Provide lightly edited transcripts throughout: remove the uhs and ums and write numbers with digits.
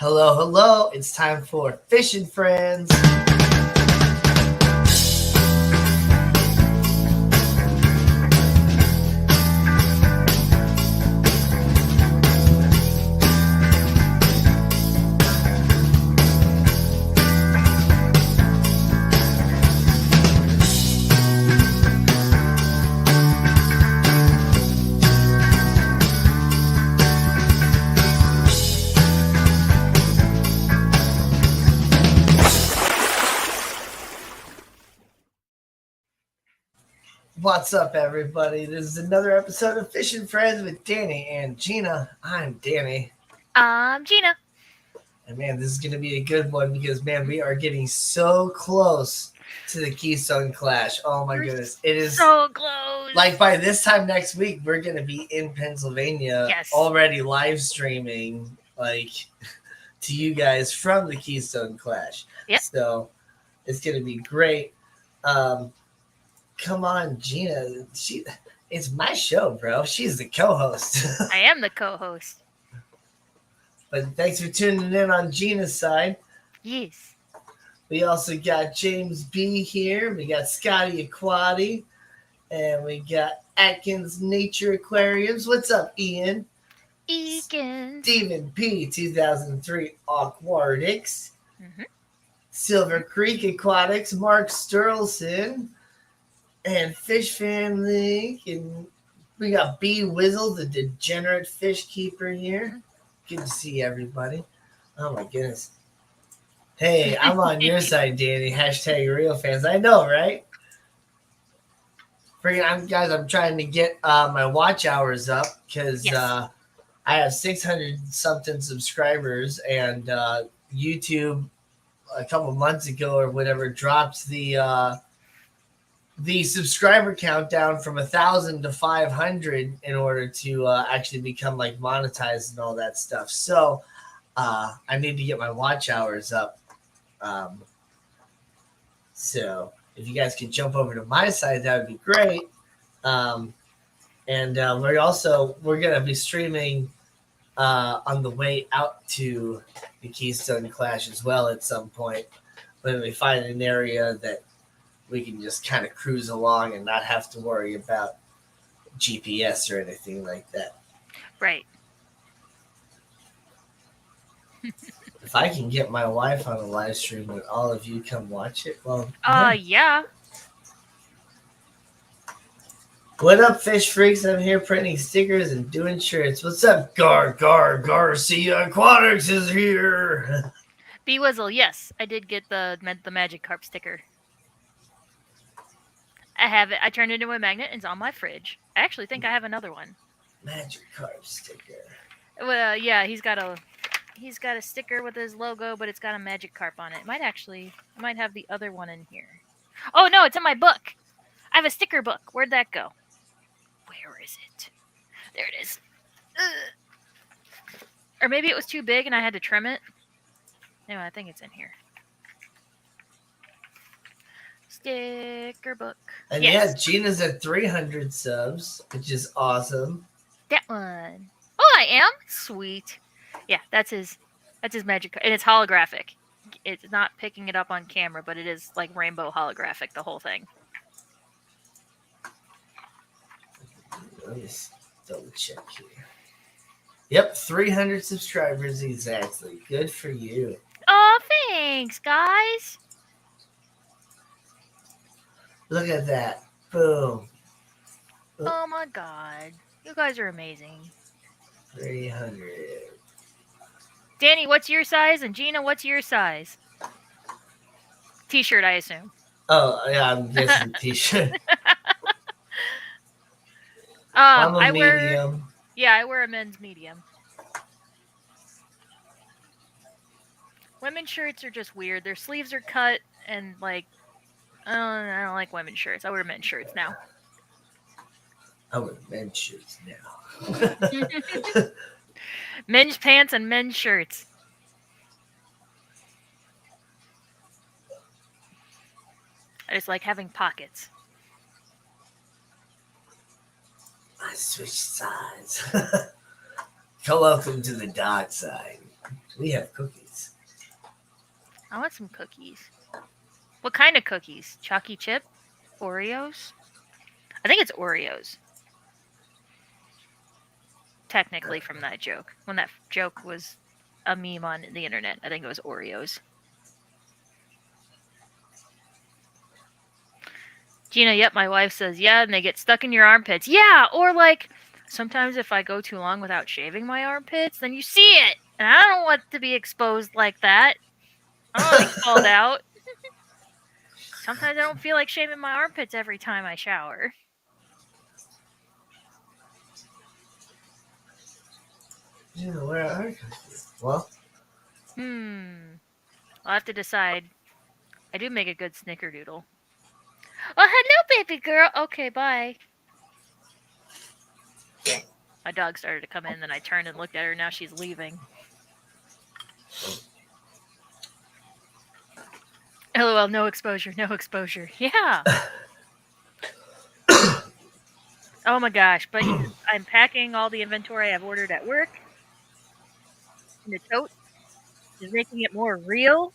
Hello, hello. It's time for Fishing Friends. What's up, everybody? This is another episode of Fishing Friends with Danny and Gina. I'm Danny. I'm Gina. And man, this is going to be a good one because, man, we are getting so close to the Keystone Clash. Oh, my goodness. It is so close. Like by this time next week, we're going to be in Pennsylvania already live streaming, like, to you guys from the Keystone Clash. Yep. So it's going to be great. Come on, Gina. It's my show, bro. She's the co-host. I am the co-host. But thanks for tuning in on Gina's side. Yes. We also got James B here. We got Scotty Aquati. And we got Atkins Nature Aquariums. What's up, Ian? Eakins. Stephen P. 2003 Aquatics. Mm-hmm. Silver Creek Aquatics. Mark Sturleson. And Fish Family. And we got B. Wizzle, the degenerate fish keeper here. Good to see everybody. Oh my goodness. Hey, I'm on your side, Danny. Hashtag real fans. I know, right? Guys, I'm trying to get my watch hours up because I have 600 something subscribers, and YouTube a couple months ago or whatever dropped the subscriber count down from 1,000 to 500 in order to actually become like monetized and all that stuff. So I need to get my watch hours up. So if you guys could jump over to my side, that would be great. And we're gonna be streaming on the way out to the Keystone Clash as well at some point when we find an area that we can just kind of cruise along and not have to worry about GPS or anything like that. Right. If I can get my wife on a live stream and all of you come watch it, well, yeah. What up, fish freaks? I'm here printing stickers and doing shirts. What's up, Garcia Aquatics is here. B Wizzle, yes, I did get the magic carp sticker. I have it. I turned it into a magnet and it's on my fridge. I actually think I have another one. Magic carp sticker. Well, yeah, he's got a sticker with his logo, but it's got a magic carp on it. I might have the other one in here. Oh no, it's in my book. I have a sticker book. Where'd that go? Where is it? There it is. Ugh. Or maybe it was too big and I had to trim it. Anyway, I think it's in here. Sticker book. And yeah, Gina's at 300 subs, which is awesome. That one. Oh, I am? Sweet. Yeah, that's his magic, and it's holographic. It's not picking it up on camera, but it is like rainbow holographic, the whole thing. Let me double check here. Yep, 300 subscribers exactly. Good for you. Oh, thanks, guys. Look at that. Boom. Oh my god. You guys are amazing. 300. Danny, what's your size? And Gina, what's your size? T-shirt, I assume. Oh, yeah, I'm guessing T-shirt. I'm a medium. I wear a men's medium. Women's shirts are just weird. Their sleeves are cut and like, I don't like women's shirts. I wear men's shirts now. I wear men's shirts now. Men's pants and men's shirts. I just like having pockets. I switched sides. Welcome to the dark side. We have cookies. I want some cookies. What kind of cookies? Chalky chip? Oreos? I think it's Oreos. Technically, from that joke. When that joke was a meme on the internet, I think it was Oreos. Gina, yep, my wife says, yeah, and they get stuck in your armpits. Yeah, or like, sometimes if I go too long without shaving my armpits, then you see it. And I don't want to be exposed like that. I don't want to be called out. Sometimes I don't feel like shaving my armpits every time I shower. Yeah, where are cookies? Well, Hmm. I'll have to decide. I do make a good snickerdoodle. Oh, hello, baby girl. Okay, bye. My dog started to come in, then I turned and looked at her. Now she's leaving. LOL, no exposure, no exposure. Yeah. Oh my gosh, but I'm packing all the inventory I've ordered at work in the tote, is making it more real.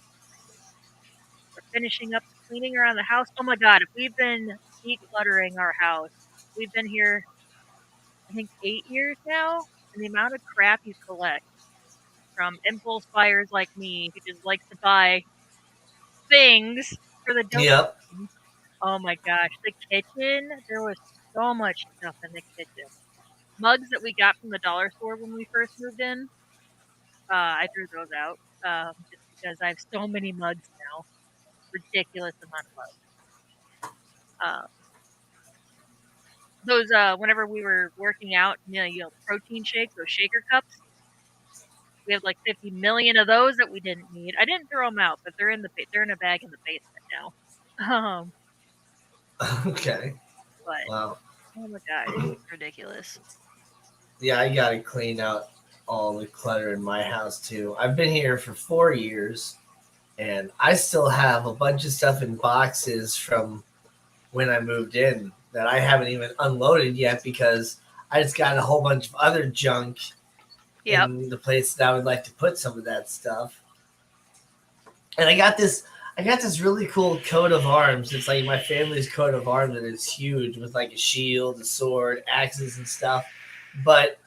We're finishing up the cleaning around the house. Oh my god, if we've been decluttering our house, we've been here, I think, 8 years now, and the amount of crap you collect from impulse buyers like me who just likes to buy things for the yep. dopamine. Oh my gosh, the kitchen, there was so much stuff in the kitchen. Mugs that we got from the dollar store when we first moved in, I threw those out just because I have so many mugs now. Ridiculous amount of mugs. Uh, those whenever we were working out, protein shakes, those shaker cups. We have like 50 million of those that we didn't need. I didn't throw them out, but they're in a bag in the basement now. Um, Okay. but Wow. oh my god, it's ridiculous. Yeah, I gotta clean out all the clutter in my house too. I've been here for 4 years, and I still have a bunch of stuff in boxes from when I moved in that I haven't even unloaded yet because I just got a whole bunch of other junk Yep. in the place that I would like to put some of that stuff. And I got this really cool coat of arms. It's like my family's coat of arms, and it's huge with like a shield, a sword, axes, and stuff. But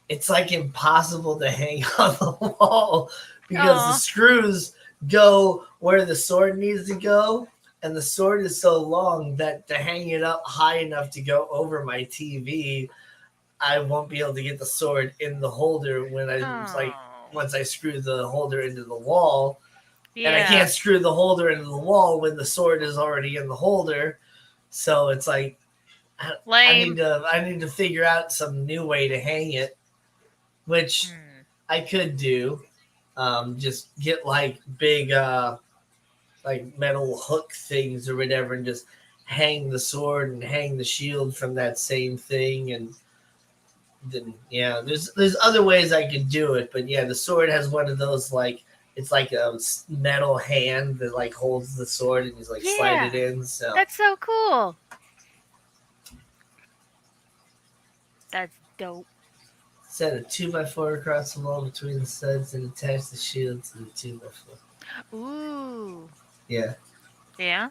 it's like impossible to hang on the wall because the Oh. screws go where the sword needs to go, and the sword is so long that to hang it up high enough to go over my TV, I won't be able to get the sword in the holder when I like Oh. once I screw the holder into the wall, and I Yeah. can't screw the holder into the wall when the sword is already in the holder. So it's like I need Lame. to I need to figure out some new way to hang it, which Hmm. I could do. Just get like big like metal hook things or whatever, and just hang the sword and hang the shield from that same thing. And then yeah, there's other ways I could do it, but yeah, the sword has one of those like it's like a metal hand that like holds the sword and you like slide it Yeah. in. So That's so cool. That's dope. set a 2x4 across the wall between the studs and attach the shield to the 2x4. Ooh. Yeah, Yeah.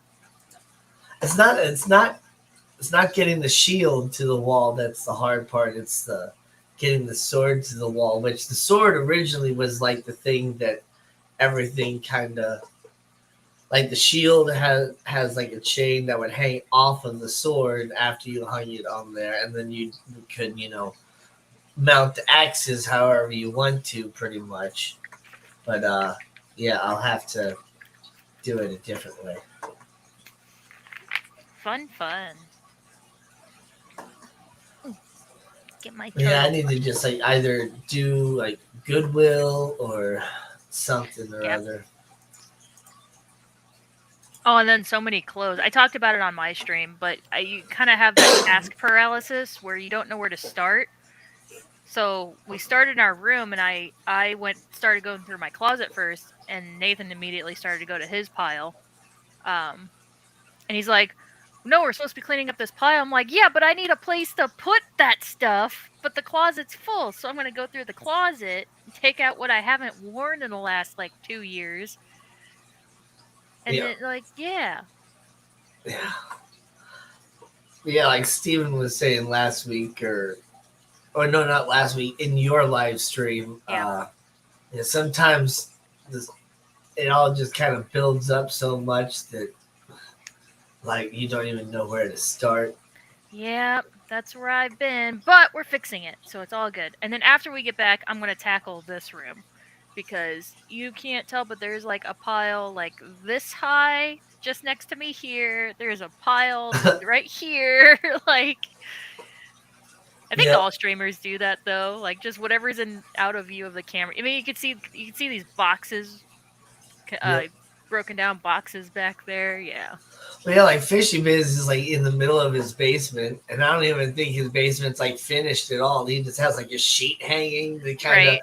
it's not getting the shield to the wall that's the hard part. It's the getting the sword to the wall, which the sword originally was like the thing that everything kind of like the shield has like a chain that would hang off of the sword after you hung it on there, and then you could mount the axes however you want to, pretty much. But yeah, I'll have to do it a different way. Fun, fun. Ooh, get my Yeah, I turtle need to brush. just like either do like Goodwill or something or Yep. other. Oh, and then so many clothes. I talked about it on my stream, but you kind of have that task paralysis where you don't know where to start. So we started in our room, and I started going through my closet first, and Nathan immediately started to go to his pile. Um, and he's like, "No, we're supposed to be cleaning up this pile." I'm like, "Yeah, but I need a place to put that stuff." but the closet's full, so I'm gonna go through the closet, take out what I haven't worn in the last like 2 years, and Yeah, then like yeah, yeah, yeah. Like Steven was saying last week, or no, not last week in your live stream. yeah, Yeah, sometimes this, it all just kind of builds up so much that like you don't even know where to start. yeah. That's where I've been, but we're fixing it, so it's all good. And then after we get back, I'm gonna tackle this room because you can't tell, but there's like a pile like this high just next to me here. There's a pile right here, like I think Yep, all streamers do that though. Like just whatever's in out of view of the camera. I mean, you can see these boxes, yep. broken down boxes back there. Yeah. But yeah, like Fishy Biz is like in the middle of his basement, and I don't even think his basement's like finished at all. He just has like a sheet hanging to kind of Right.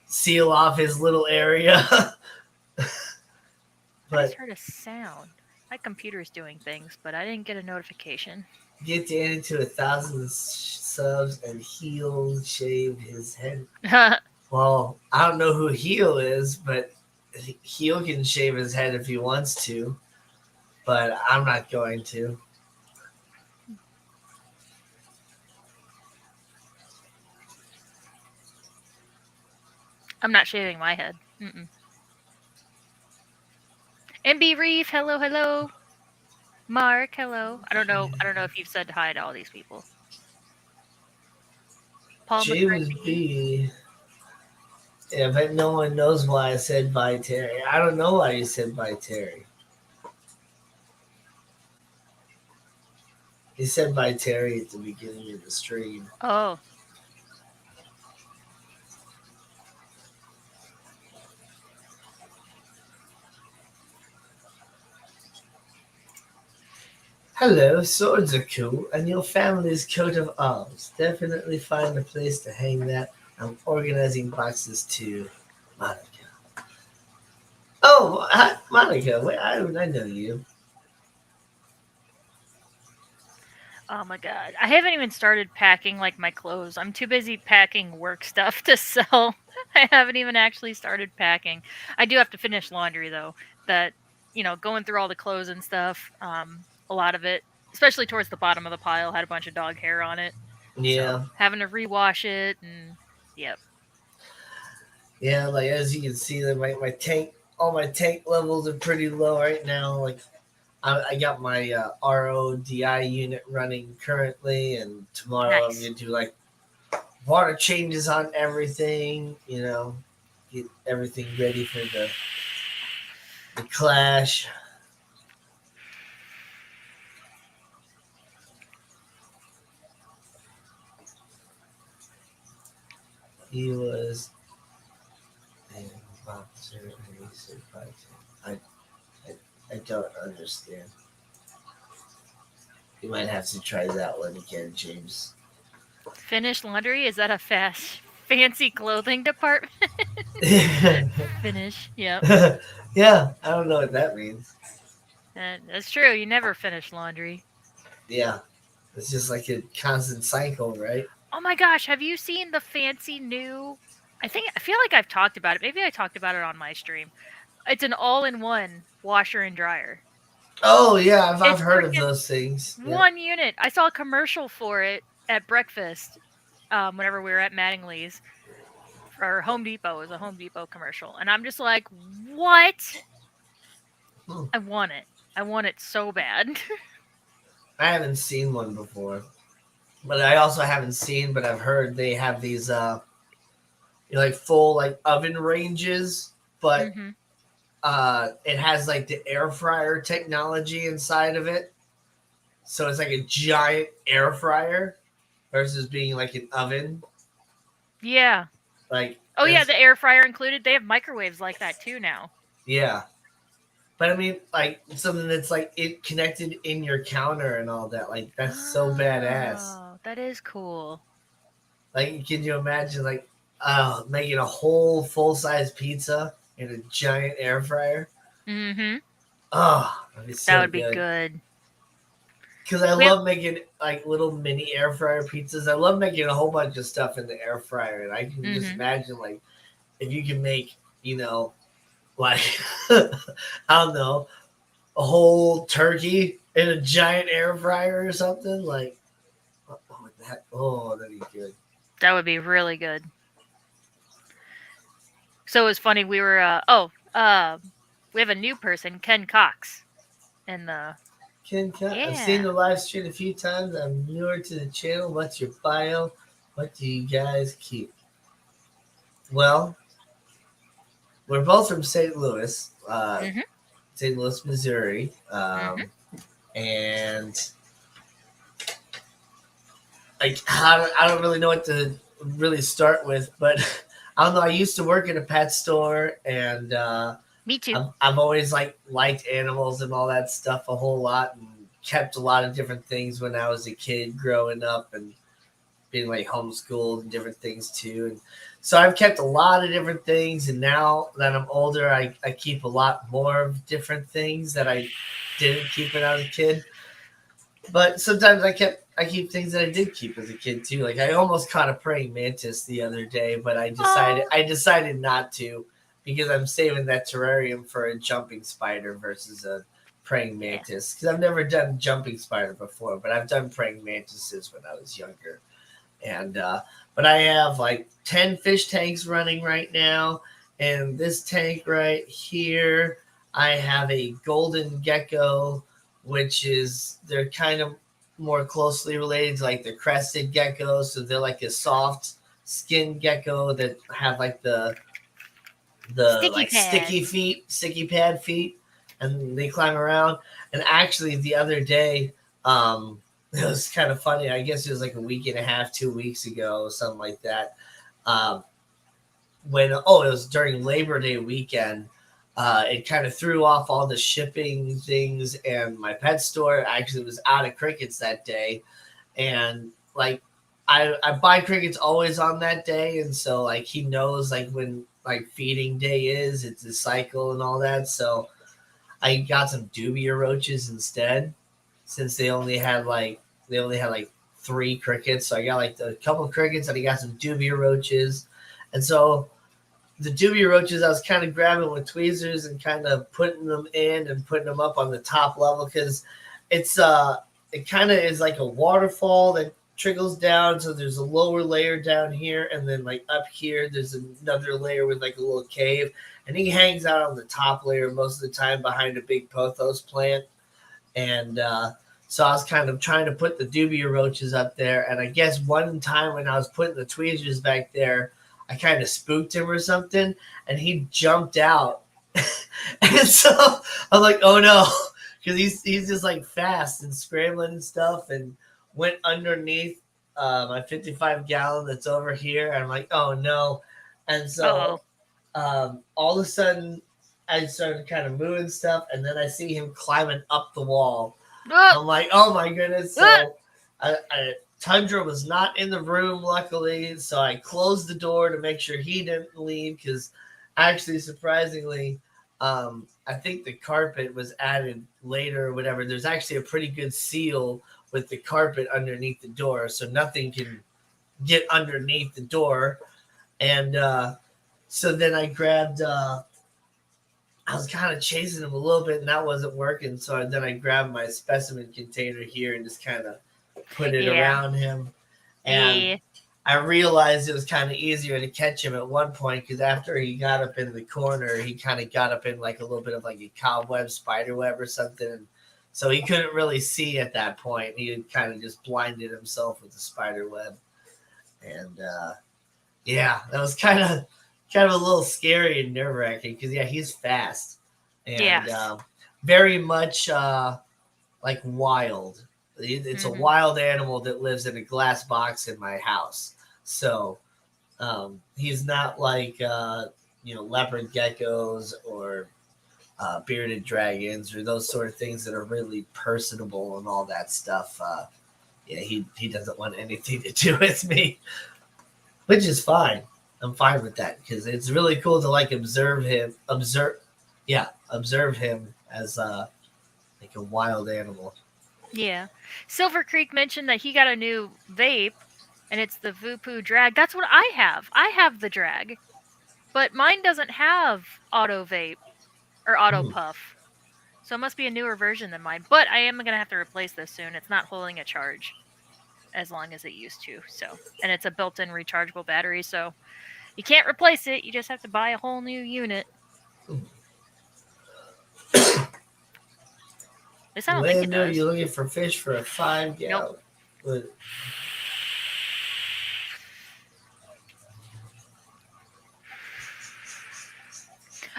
seal off his little area. I just But heard a sound. My computer's doing things, but I didn't get a notification. get Danny to 1,000 subs, and he'll shave his head. Well, I don't know who Heel is, but Heel can shave his head if he wants to, but I'm not going to. I'm not shaving my head. Mm-mm. MB Reef, hello, hello. Mark, hello. I don't know. I don't know if you've said hi to all these people. Paul James McCarthy. B. Yeah, but no one knows why I said bye, Terry. I don't know why you said bye, Terry. He said bye, Terry, at the beginning of the stream. Oh, Hello, swords are cool, and your family's coat of arms. Definitely find a place to hang that. I'm organizing boxes too. Monica. Oh, hi, Monica. Wait, I know you. oh my god. I haven't even started packing like my clothes. I'm too busy packing work stuff to sell. I haven't even actually started packing. I do have to finish laundry though. That going through all the clothes and stuff, a lot of it, especially towards the bottom of the pile, had a bunch of dog hair on it. So, Yeah. having to rewash it and yep. Yeah, like as you can see, that my tank, all my tank levels are pretty low right now. Like I got my RODI unit running currently, and tomorrow I'm Nice. gonna do like water changes on everything. Get everything ready for the clash. He was a boxer, and he said, I, I, I don't understand. You might have to try that one again, James. Finish laundry? Is that a fast fancy clothing department? Finish. Yep. Yeah, I don't know what that means. And that's true. You never finish laundry. Yeah, it's just like a constant cycle, right? Oh my gosh, have you seen the fancy new I feel like I've talked about it. Maybe I talked about it on my stream. It's an all-in-one washer and dryer. Oh yeah, I've It's heard of freaking those things. Yeah. one unit. I saw a commercial for it at breakfast whenever we were at Mattingly's or Home Depot. It was a Home Depot commercial. And I'm just like, "What? Hmm. I want it. I want it so bad." I haven't seen one before, but I also haven't seen, but I've heard they have these like full like oven ranges, but Mhm. it has like the air fryer technology inside of it, so it's like a giant air fryer versus being like an oven. Yeah. Like Oh yeah, that's the air fryer included. They have microwaves like that too now. yeah. But I mean, like something that's like it connected in your counter and all that. Like that's so badass. Oh, that is cool. Like, can you imagine like making a whole full size pizza in a giant air fryer? Mhm. Oh, that'd be That so would be good. good. because I We have, love making like little mini air fryer pizzas. I love making a whole bunch of stuff in the air fryer, and I can just mm-hmm. imagine like if you can make, like I don't know, a whole turkey in a giant air fryer or something. Like, that'd be good. That would be really good. So it was funny. We were we have a new person, Ken Cox, in the I've seen yeah. the live stream a few times. I'm newer to the channel. What's your bio? What do you guys keep? Well, we're both from St. Louis, Mhm. St. Louis, Missouri, Mhm. and like I don't really know what to really start with, but I don't know. I used to work in a pet store, and Me too. I've always liked animals and all that stuff a whole lot, and kept a lot of different things when I was a kid growing up, and being like homeschooled and different things too. And so I've kept a lot of different things, and now that I'm older, I keep a lot more of different things that I didn't keep when I was a kid. But sometimes I keep things that I did keep as a kid too. Like I almost caught a praying mantis the other day, but Oh, I decided not to because I'm saving that terrarium for a jumping spider versus a praying yeah. mantis. Because I've never done jumping spider before, but I've done praying mantises when I was younger. And but I have like 10 fish tanks running right now, and this tank right here, I have a golden gecko, which is they're kind of more closely related to like the crested geckos. So they're like a soft skin gecko that have like the Sticky like sticky pads. feet, sticky pad feet, and they climb around. And actually, the other day, it was kind of funny. I guess it was like a week and a half, 2 weeks ago, something like that. Um, it was during Labor Day weekend. It kind of threw off all the shipping things, and my pet store actually was out of crickets that day. And like I buy crickets always on that day, and so like he knows like when like feeding day is, it's a cycle and all that. So I got some dubia roaches instead, since they only had like three crickets. So I got like a couple of crickets, and I got some dubia roaches. And so the dubia roaches I was kind of grabbing with tweezers and kind of putting them in and putting them up on the top level, because it's it kind of is like a waterfall that trickles down. So there's a lower layer down here, and then like up here there's another layer with like a little cave, and he hangs out on the top layer most of the time behind a big pothos plant. And so I was kind of trying to put the dubia roaches up there, and I guess one time when I was putting the tweezers back there, I kind of spooked him or something, and he jumped out. And so I'm like, oh no, because he's just like fast and scrambling and stuff, and went underneath my 55-gallon that's over here. And I'm like, oh no. And Uh so all of a sudden I started kind of moving stuff, and then I see him climbing up the wall. oh. I'm like, oh my goodness. Uh, So Tundra was not in the room, luckily. So I closed the door to make sure he didn't leave, because actually, surprisingly, I think the carpet was added later or whatever. There's actually a pretty good seal with the carpet underneath the door, so nothing can get underneath the door. And so then I grabbed I was kind of chasing him a little bit, and that wasn't working. So then I grabbed my specimen container here and just kind of put it yeah. around him. And Yeah. I realized it was kind of easier to catch him at one point, because after he got up in the corner, he kind of got up in like a little bit of like a cobweb, spider web or something. And so he couldn't really see at that point. He had kind of just blinded himself with the spider web. And yeah, that was kind of a little scary and nerve wracking, because yeah, he's fast and Yes. very much like wild. It's a Mhm. wild animal that lives in a glass box in my house. So he's not like leopard geckos or bearded dragons or those sort of things that are really personable and all that stuff. Yeah, he doesn't want anything to do with me, which is fine. I'm fine with that, because it's really cool to like observe him as like a wild animal. Yeah. Silver Creek mentioned that he got a new vape, and it's the Voopoo Drag. That's what I have. I have the Drag, but mine doesn't have auto vape or auto Hmm. puff. So it must be a newer version than mine. But I am gonna have to replace this soon. It's not holding a charge as long as it used to. So, and it's a built-in rechargeable battery, so you can't replace it. You just have to buy a whole new unit. At least I don't think it Lando, does. you're looking for fish for a five Nope. gallon. But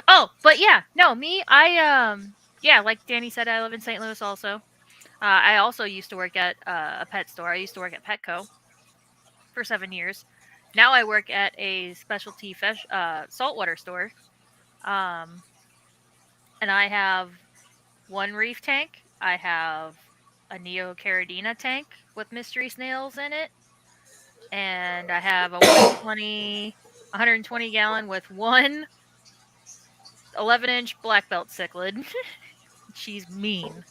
Oh, but yeah, no, me, yeah, like Danny said, I live in St. Louis also. I also used to work at a pet store. I used to work at Petco for 7 years. Now I work at a specialty fish, saltwater store. Um, and I have one reef tank. I have a Neocaridina tank with mystery snails in it, and I have a 120 gallon with one 11-inch black belt cichlid. She's mean.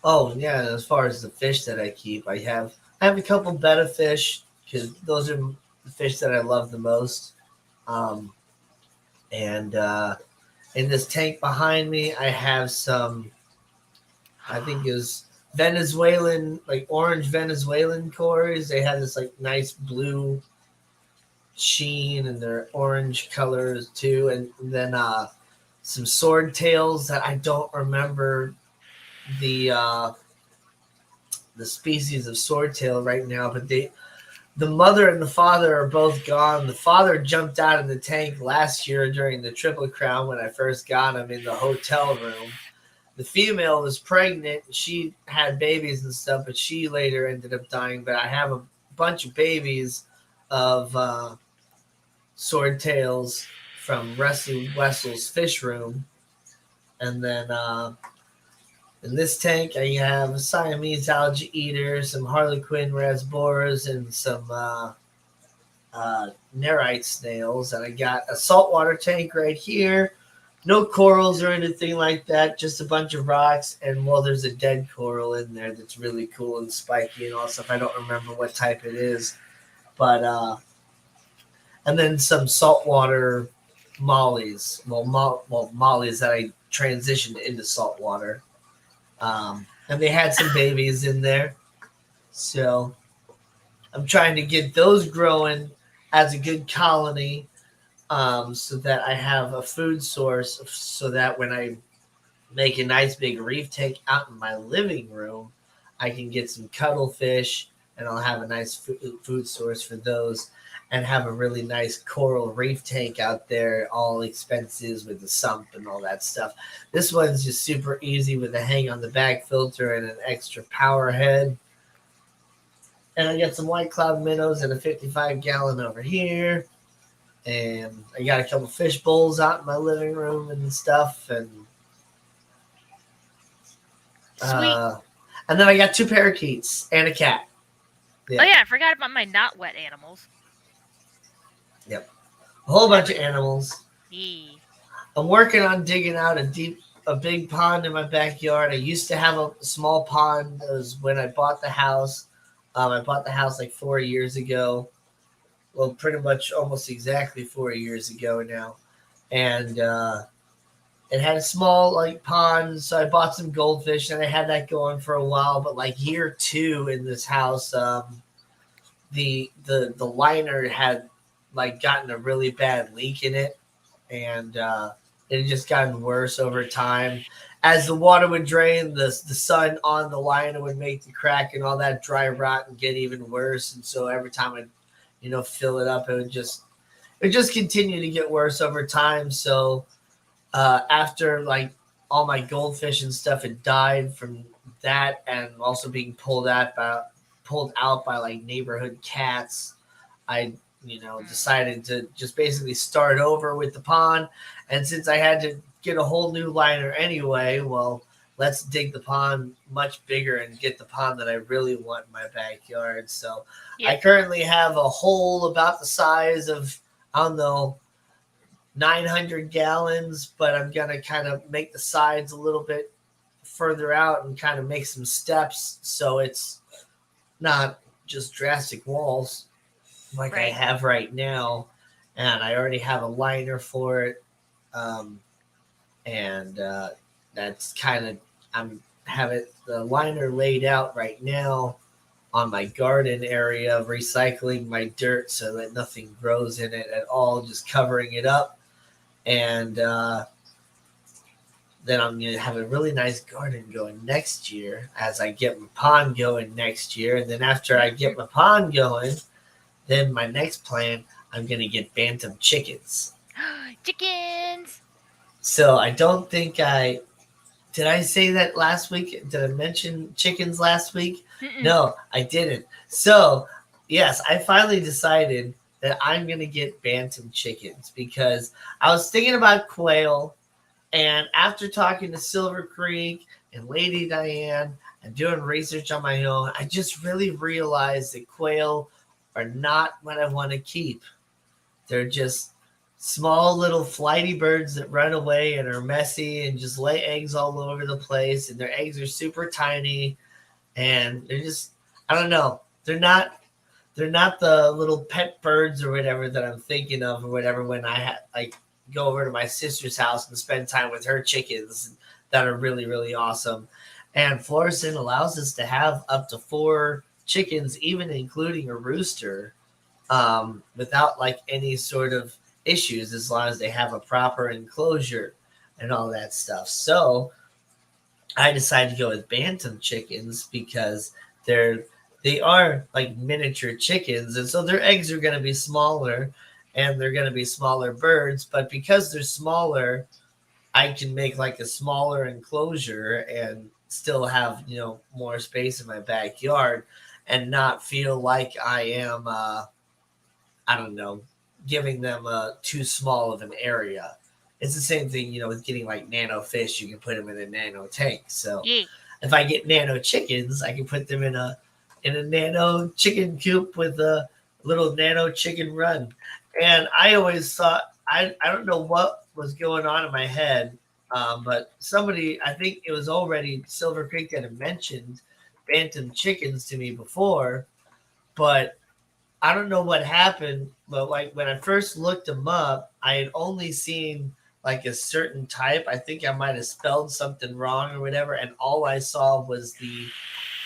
oh yeah, as far as the fish that I keep, I have a couple betta fish because those are the fish that I love the most. Um, and in this tank behind me, I have some. I think is Venezuelan, like orange Venezuelan cores. They have this like nice blue sheen and they're orange colors too. And then some sword tails that I don't remember the uh, the species of swordtail right now, but the mother and the father are both gone. The father jumped out of the tank last year during the Triple Crown when I first got him in the hotel room. The female was pregnant and she had babies and stuff, but she later ended up dying. But I have a bunch of babies of swordtails from Rusty Wessel's fish room. And then in this tank, I have a Siamese algae eater, some Harlequin rasboras, and some nerite snails. And I got a saltwater tank right here. No corals or anything like that, just a bunch of rocks. And well, there's a dead coral in there that's really cool and spiky and all stuff. I don't remember what type it is, but and then some saltwater mollies. Well, mollies that I transitioned into saltwater. And they had some babies in there. So I'm trying to get those growing as a good colony so that I have a food source so that when I make a nice big reef tank out in my living room, I can get some cuttlefish and I'll have a nice food source for those and have a really nice coral reef tank out there, all expenses with the sump and all that stuff. This one's just super easy with a hang on the back filter and an extra power head. And I got some white cloud minnows and a 55-gallon over here. And I got a couple fish bowls out in my living room and stuff. Sweet. Uh, and then I got two parakeets and a cat. Oh Yeah, yeah, I forgot about my not wet animals. yep. A whole bunch Every of animals. yeah. I'm working on digging out a big pond in my backyard. I used to have a small pond. That was when I bought the house. I bought the house like 4 years ago. Well, pretty much almost exactly 4 years ago now. And it had a small like pond, so I bought some goldfish and I had that going for a while. But like year two in this house, the liner had like gotten a really bad leak in it, and it had just gotten worse over time. As the water would drain, the sun on the liner would make the crack and all that dry rot and get even worse. And so every time I, fill it up, it would just continue to get worse over time. So after like all my goldfish and stuff had died from that, and also being pulled out by like neighborhood cats, I decided to just basically start over with the pond. And since I had to get a whole new liner anyway, well, let's dig the pond much bigger and get the pond that I really want in my backyard. So I Yep. currently have a hole about the size of, I don't know, 900 gallons, but I'm going to kind of make the sides a little bit further out and kind of make some steps so it's not just drastic walls like I Right. have right now. And I already have a liner for it. Um, and that's kind of, I'm having the liner laid out right now on my garden area, recycling my dirt so that nothing grows in it at all, just covering it up. And then I'm going to have a really nice garden going next year as I get my pond going next year. And then after I get my pond going, then my next plan, I'm going to get bantam chickens. Chickens. So I don't think did I say that last week? Did I mention chickens last week? Mm-mm. No, I didn't. So, yes, I finally decided that I'm going to get bantam chickens because I was thinking about quail. And after talking to Silver Creek and Lady Diane and doing research on my own, I just really realized that quail are not what I want to keep. They're just small little flighty birds that run away and are messy and just lay eggs all over the place. And their eggs are super tiny. And they're just, I don't know. They're not the little pet birds or whatever that I'm thinking of or whatever when like go over to my sister's house and spend time with her chickens that are really, really awesome. And Florissant allows us to have up to 4 chickens, even including a rooster, without like any sort of issues as long as they have a proper enclosure and all that stuff. So I decided to go with bantam chickens because they are like miniature chickens, and so their eggs are going to be smaller, and they're going to be smaller birds. But because they're smaller, I can make like a smaller enclosure and still have more space in my backyard, and not feel like I am I don't know, giving them too small of an area. It's the same thing, with getting like nano fish. You can put them in a nano tank. So Yeah. if I get nano chickens, I can put them in a nano chicken coop with a little nano chicken run. And I always thought I don't know what was going on in my head, but somebody, I think it was already Silver Creek that had mentioned bantam chickens to me before, but I don't know what happened, but like when I first looked them up, I had only seen like a certain type. I think I might have spelled something wrong or whatever, and all I saw was the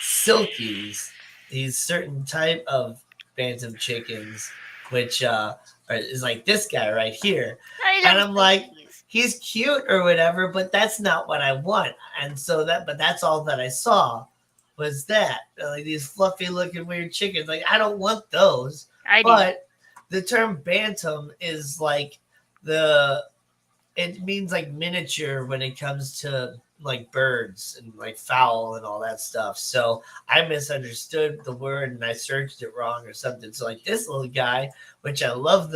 silkies, these certain type of bantam chickens, which is like this guy right here. I And don't I'm like, silkies. he's cute or whatever, but that's not what I want. And so but that's all that I saw was that like these fluffy looking weird chickens. Like I don't want those. I do. But the term bantam is like the it means like miniature when it comes to like birds and like fowl and all that stuff. So I misunderstood the word and I searched it wrong or something. So like this little guy, which I love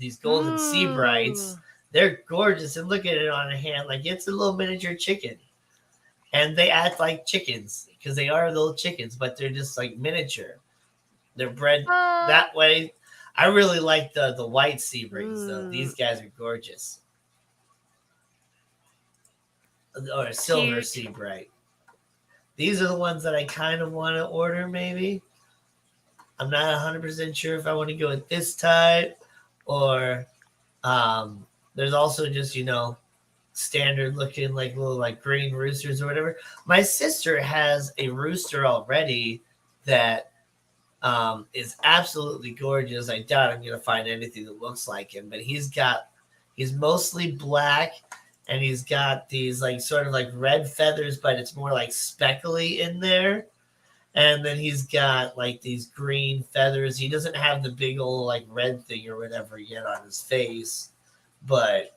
these golden sea Ooh. brights, they're gorgeous. And look at it on a hand, like it's a little miniature chicken. And they act like chickens because they are little chickens, but they're just like miniature. They're bred Oh. that way. I really like the white sea breeds though. Ooh. These guys are gorgeous. Or a silver Cute. sea bright. These are the ones that I kind of want to order. Maybe I'm not 100% sure if I want to go with this type or there's also just standard looking like little like green roosters or whatever. My sister has a rooster already that is absolutely gorgeous. I doubt I'm gonna find anything that looks like him, but he's mostly black and he's got these like sort of like red feathers, but it's more like speckly in there. And then he's got like these green feathers. He doesn't have the big old like red thing or whatever yet on his face, but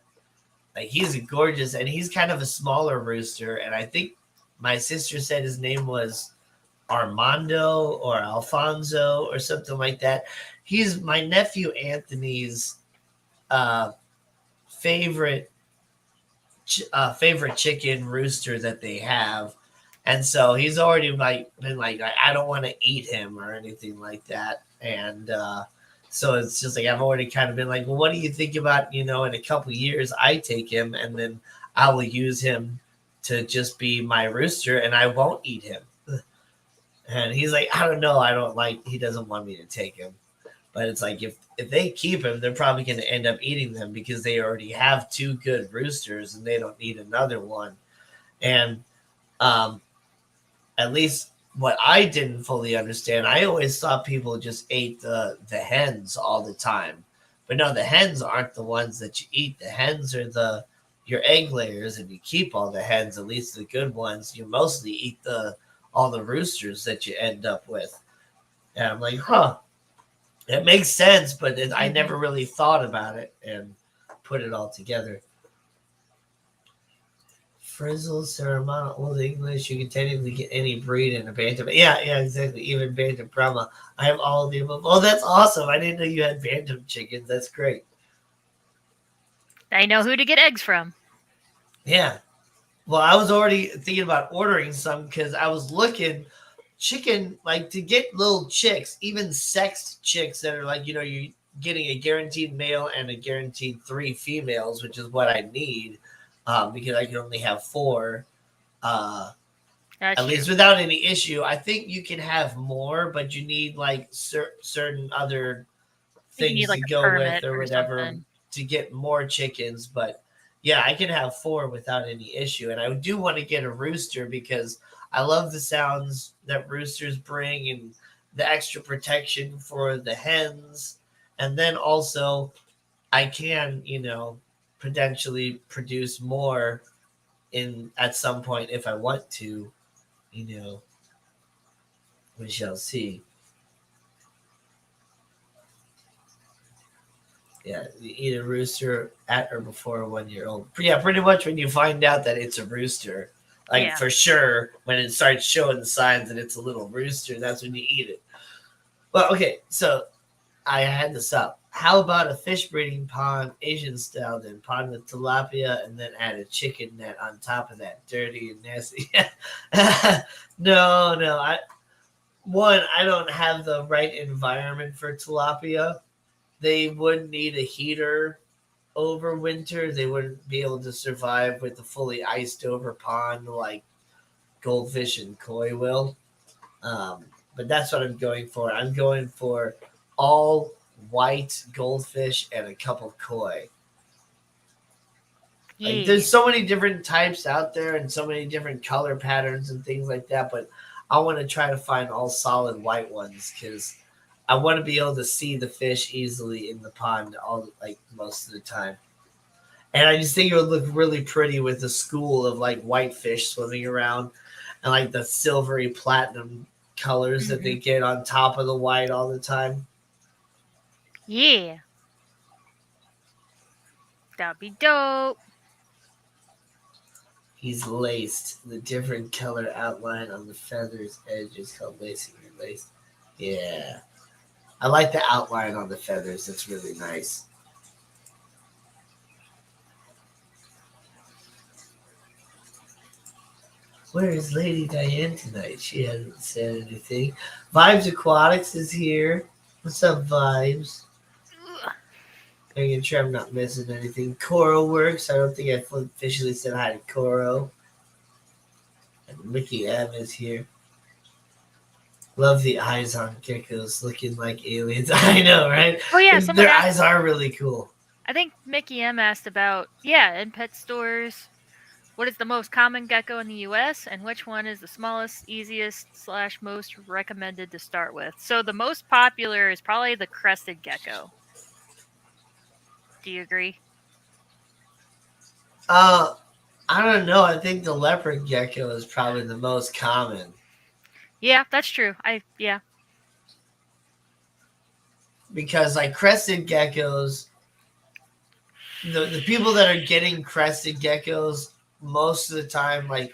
like he's a gorgeous and he's kind of a smaller rooster. And I think my sister said his name was Armando or Alfonso or something like that. He's my nephew Anthony's uh, favorite favorite chicken rooster that they have, and so he's already like been like I don't want to eat him or anything like that, and So it's just like I've already kind of been like, well, what do you think about, in a couple years I take him and then I will use him to just be my rooster and I won't eat him. And he's like, I don't know, I don't like. He doesn't want me to take him, but it's like if they keep him, they're probably going to end up eating them because they already have two good roosters and they don't need another one. And um, at least what I didn't fully understand, I always thought people just ate the hens all the time, but no, the hens aren't the ones that you eat. The hens are the your egg layers, and you keep all the hens, at least the good ones. You mostly eat the all the roosters that you end up with. And I'm like, huh, it makes sense, but I Mm-hmm. never really thought about it and put it all together. Frizzle, Ceremonial, Old English. You can technically get any breed in a Bantam. Yeah, yeah, exactly. Even Bantam Brahma. I have all of the above. Oh, that's awesome. I didn't know you had Bantam chickens. That's great. I know who to get eggs from. Yeah. Well, I was already thinking about ordering some because I was looking chicken, like to get little chicks, even sexed chicks that are like, you're getting a guaranteed male and a guaranteed three females, which is what I need because I can only have four. Uh, That's at true. least without any issue. I think you can have more, but you need like certain other I think you need things like to a go with permit or or whatever something. to get more chickens. But yeah, I can have four without any issue. And I do want to get a rooster because I love the sounds that roosters bring and the extra protection for the hens. And then also, I can, potentially produce more in at some point if I want to, you know, we shall see. Yeah, you eat a rooster at or before a 1 year old. Yeah, pretty much when you find out that it's a rooster, like Yeah. for sure, when it starts showing the signs that it's a little rooster, that's when you eat it. Well, okay, so I had this up. How about a fish breeding pond, Asian style, then pond with tilapia, and then add a chicken net on top of that, dirty and nasty? No, no. I don't have the right environment for tilapia. They would need a heater over winter. They wouldn't be able to survive with the fully iced over pond like goldfish and koi will. Um, but that's what I'm going for. I'm going for all white goldfish and a couple koi. Like Yeah. there's so many different types out there and so many different color patterns and things like that, but I want to try to find all solid white ones because I want to be able to see the fish easily in the pond all like most of the time. And I just think it would look really pretty with a school of like white fish swimming around and like the silvery platinum colors that Hmm. they get on top of the white all the time. Yeah. That'd be dope. He's laced. The different color outline on the feathers edge is called lacing or lace. Yeah. I like the outline on the feathers. It's really nice. Where is Lady Diane tonight? She hasn't said anything. Vibes Aquatics is here. What's up, Vibes? Ugh. Making sure I'm not missing anything. Coro works. I don't think I officially said hi to Coro. And Mickey M is here. Love the eyes on geckos looking like aliens. I know, right? Oh yeah, someone Their asked. eyes are really cool. I think Mickey M asked about in pet stores. What is the most common gecko in the U.S. and which one is the smallest, easiest slash most recommended to start with? So the most popular is probably the crested gecko. Do you agree? Uh, I don't know. I think the leopard gecko is probably the most common Yeah, that's true. Yeah. because like crested geckos, the people that are getting crested geckos most of the time like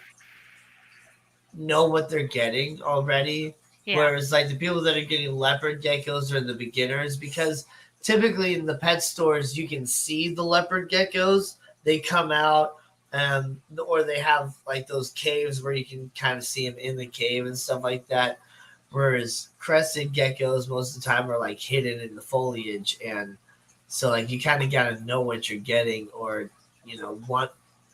know what they're getting already. Yeah. Whereas like the people that are getting leopard geckos are the beginners because typically in the pet stores you can see the leopard geckos. They come out or they have like those caves where you can kind of see them in the cave and stuff like that. whereas crested geckos most of the time are like hidden in the foliage, and so like you kind of got to know what you're getting, or want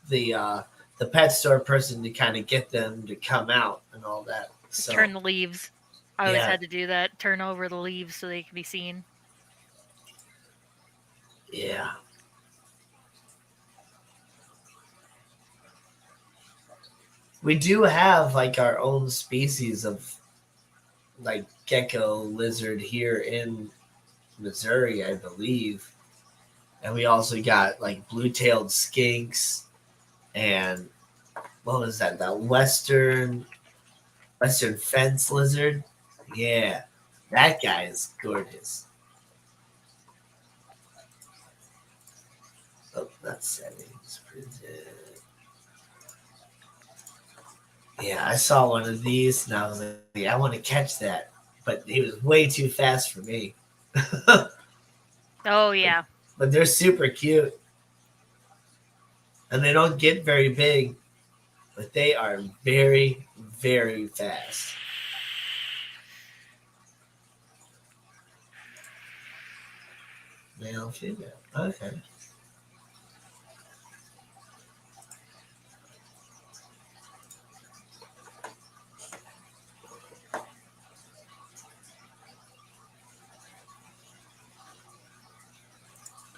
the uh, the pet store person to kind of get them to come out and all that. So Turn the leaves. I always yeah, had to do that. Turn over the leaves so they can be seen. yeah, we do have like our own species of like gecko lizard here in Missouri, I believe. And we also got like blue-tailed skinks and what was that? That western fence lizard. Yeah, that guy is gorgeous. Oh, that's settings. Yeah, I saw one of these and I was like, I want to catch that, but he was way too fast for me. Oh but, yeah. but they're super cute and they don't get very big, but they are very, very fast. Male, female. Okay.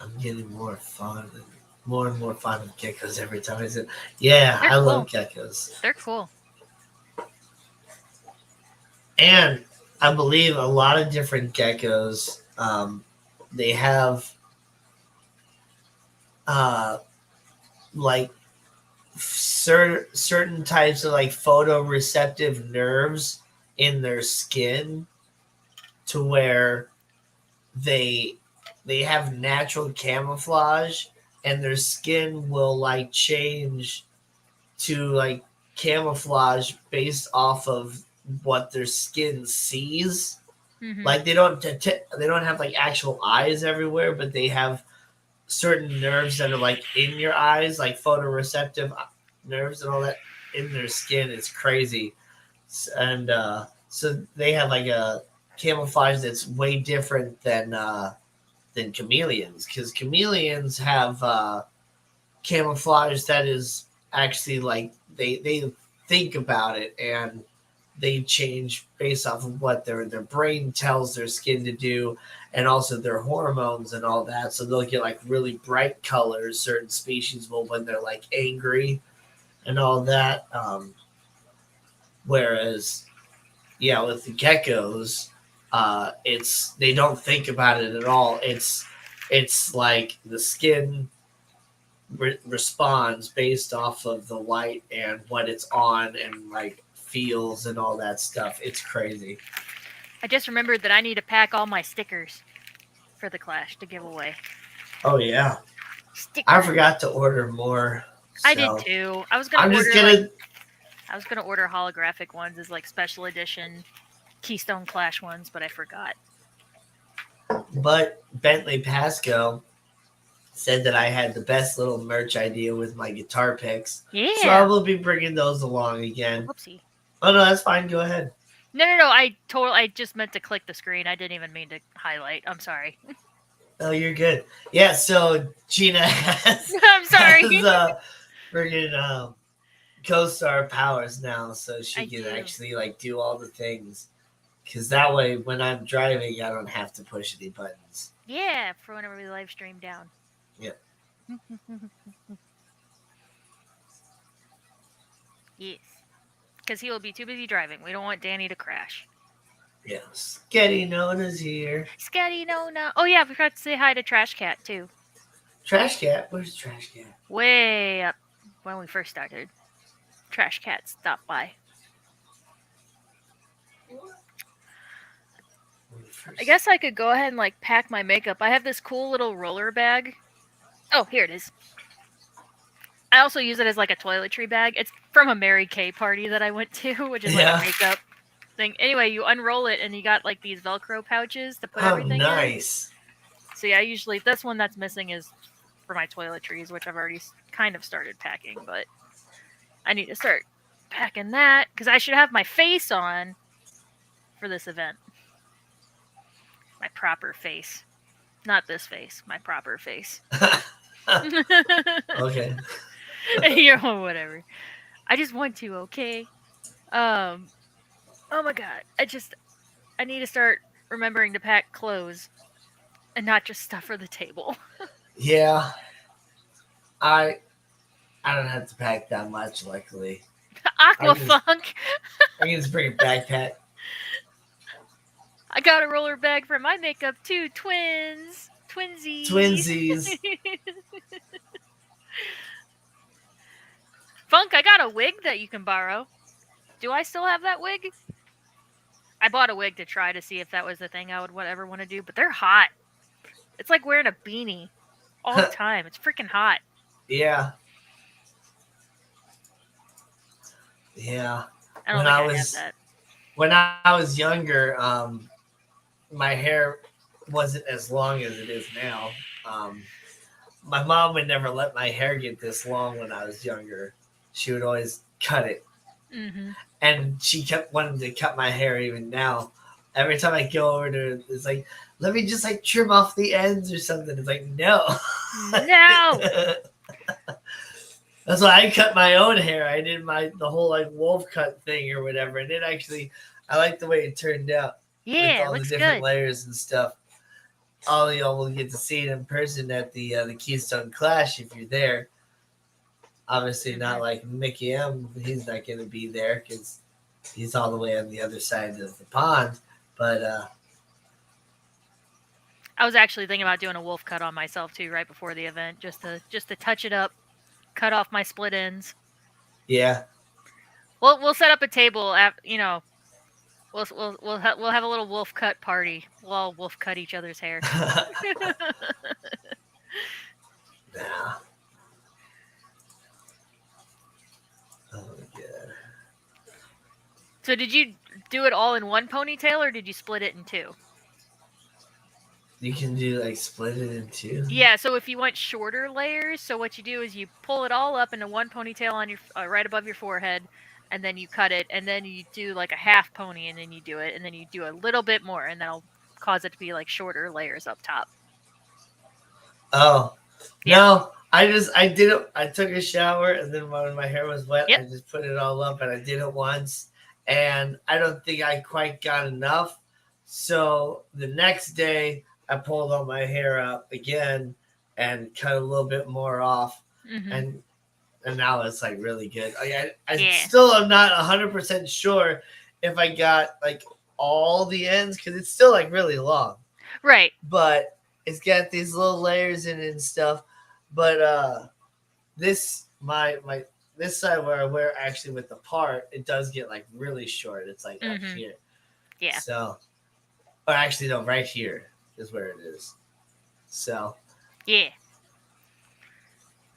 I'm getting more and more fond of geckos every time I say. Yeah, They're I love cool. geckos, They're cool. and I believe a lot of different geckos. They have uh, like certain types of like photoreceptive nerves in their skin to where they they have natural camouflage and their skin will like change to like camouflage based off of what their skin sees. Mhm. Like they don't have like actual eyes everywhere, but they have certain nerves that are like in your eyes, like photoreceptive nerves and all that in their skin. It's crazy, and so they have like a camouflage that's way different than chameleons, because chameleons have camouflage that is actually like they think about it and they change based off of what their brain tells their skin to do, and also their hormones and all that. So they'll get like really bright colors. Certain species will when they're like angry and all that. Whereas yeah, with the geckos, it's they don't think about it at all. It's like the skin responds based off of the light and what it's on and like feels and all that stuff. It's crazy. I just remembered that I need to pack all my stickers for the clash to give away. Oh yeah, I Stickers. forgot to order more, I did so too. I'm just gonna. I was gonna order holographic ones as like special edition Keystone Clash ones, but I forgot. But Bentley Pasco said that I had the best little merch idea with my guitar picks, so I Yeah. will be bringing those along again. Whoopsie. Oh no, that's fine. Go ahead. No. I just meant to click the screen. I didn't even mean to highlight. I'm sorry. Oh, you're good. Yeah. So Gina I'm sorry. has friggin' co-star powers now, so she I can do. actually like do all the things. Because that way, when I'm driving, I don't have to push any buttons. Yeah, for whenever we live stream down. Yeah. Yes. Because he will be too busy driving. We don't want Danny to crash. Yes. Getty Nona's here. Scatty, no. Oh, yeah, we forgot to say hi to Trash Cat, too. Trash Cat. Where's Trash Cat? Way up when we first started. Trash Cat stopped by. I guess I could go ahead and like pack my makeup. I have this cool little roller bag. Oh, here it is. I also use it as like a toiletry bag. It's from a Mary Kay party that I went to, which is like a Yeah. makeup thing. Anyway, you unroll it and you got like these Velcro pouches to put Oh, everything in. nice. So yeah, usually this one that's missing is for my toiletries, which I've already kind of started packing, but I need to start packing that because I should have my face on for this event. My proper face. Not this face, my proper face. Okay. Whatever. I just want to, okay? Um oh my god. I need to start remembering to pack clothes and not just stuff for the table. Yeah, I I don't have to pack that much. Luckily, I can just Aquafunk. I can just bring a backpack. I got a roller bag for my makeup too. Twins. Twinsies. Twinsies. Funk, I got a wig that you can borrow. Do I still have that wig? I bought a wig to try to see if that was the thing I would ever want to do, but they're hot. It's like wearing a beanie all the time. It's freaking hot. Yeah, yeah. I don't When think I I have was that. when I was younger, my hair wasn't as long as it is now. Um, my mom would never let my hair get this long when I was younger. She would always cut it, Mm-hmm. and she kept wanting to cut my hair even now. Every time I go over to her, it's like, let me just like trim off the ends or something. It's like, no. No. That's why I cut my own hair. I did the whole like wolf cut thing or whatever, and it actually I like the way it turned out with Yeah, it all the looks different good. layers and stuff. All y'all will get to see it in person at the Keystone Clash if you're there. Obviously, not Mhm. like Mickey M. He's not going to be there because he's all the way on the other side of the pond. But I was actually thinking about doing a wolf cut on myself too right before the event, just to touch it up, cut off my split ends. yeah, We'll set up a table we'll have a little wolf cut party. We'll all wolf cut each other's hair. nah. Oh my god. So did you do it all in one ponytail or did you split it in two? You can do like split it in two. Yeah, so if you want shorter layers, so what you do is you pull it all up into one ponytail on your right above your forehead, and then you cut it, and then you do like a half pony, and then you do it, and then you do a little bit more, and that'll cause it to be like shorter layers up top. Oh Yeah. no. I did it. I took a shower and then when my hair was wet, Yep. I just put it all up and I did it once. And I don't think I quite got enough. So the next day, I pulled all my hair up again and cut a little bit more off. Mhm. And now it's like really good. I Yeah. still am not 100% sure if I got like all the ends because it's still like really long. Right. But it's got these little layers in it and stuff. But this my this side where I wear actually with the part, it does get like really short. It's like up Mhm. here. Yeah. So, or actually no, right here is where it is. So Yeah.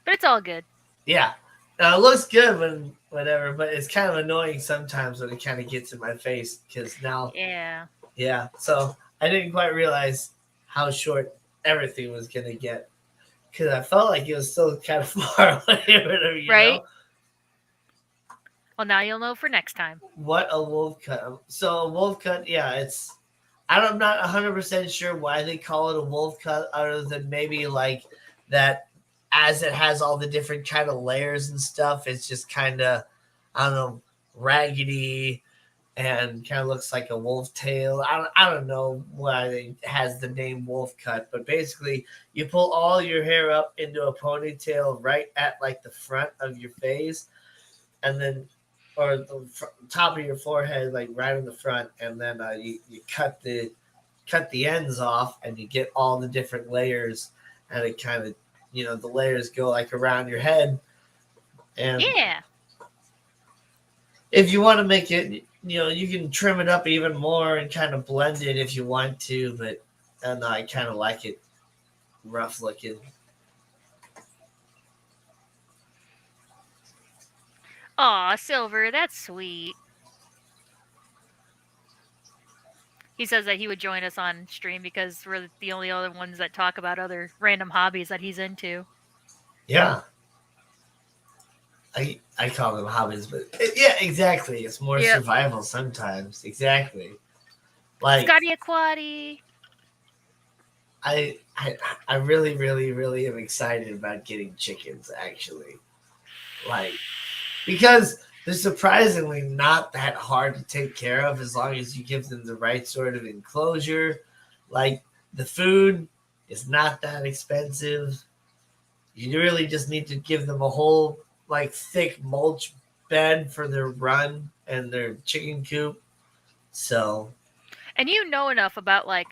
But it's all good. yeah, it looks good when whatever, but it's kind of annoying sometimes when it kind of gets in my face because now Yeah. yeah. So I didn't quite realize how short everything was gonna get because I felt like it was still kind of far away, whatever, you Right? know. Well, now you'll know for next time. What a wolf cut. So a wolf cut, yeah, it's I'm not 100% sure why they call it a wolf cut other than maybe like that as it has all the different kind of layers and stuff, it's just kind of I don't know, raggedy and kind of looks like a wolf tail. I don't know why it has the name wolf cut, but basically you pull all your hair up into a ponytail right at like the front of your face and then or the top of your forehead like right in the front and then you cut the ends off and you get all the different layers and it kind of the layers go like around your head and Yeah. if you want to make it you can trim it up even more and kind of blend it if you want to but I don't know, I kind of like it rough looking. Aw, Silver, that's sweet. He says that he would join us on stream because we're the only other ones that talk about other random hobbies that he's into. Yeah, I call them hobbies but yeah, exactly, it's more Yep. survival sometimes, exactly. Like Scotty Aquati. I really, really, really am excited about getting chickens. Actually, like because they're surprisingly not that hard to take care of as long as you give them the right sort of enclosure. Like the food is not that expensive. You really just need to give them a whole like thick mulch bed for their run and their chicken coop. So And you know enough about like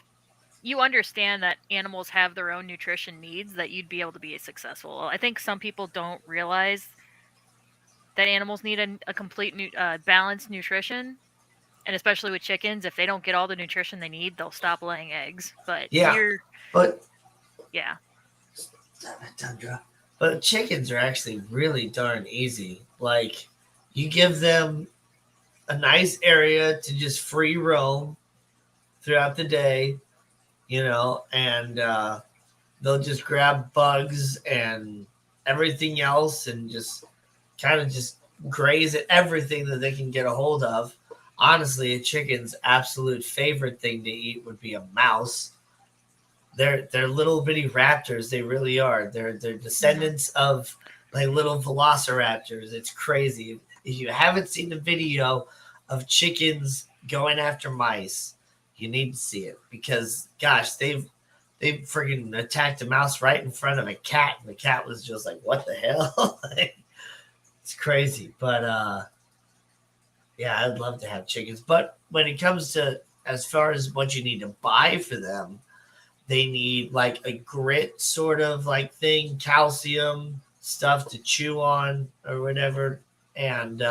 you understand that animals have their own nutrition needs that you'd be able to be successful. I think some people don't realize that animals need a complete balanced nutrition, and especially with chickens, if they don't get all the nutrition they need, they'll stop laying eggs. But yeah, but yeah, Tundra. But chickens are actually really darn easy. Like you give them a nice area to just free roam throughout the day, and they'll just grab bugs and everything else and just kind of just graze at everything that they can get a hold of. Honestly, a chicken's absolute favorite thing to eat would be a mouse. They're little bitty raptors. They really are. They're hmm descendants of like little velociraptors. It's crazy. If you haven't seen the video of chickens going after mice, you need to see it because gosh, they've freaking attacked a mouse right in front of a cat, and the cat was just like, "What the hell?" Like, it's crazy. But yeah, I'd love to have chickens. But when it comes to as far as what you need to buy for them, they need like a grit sort of like thing, calcium stuff to chew on or whatever, and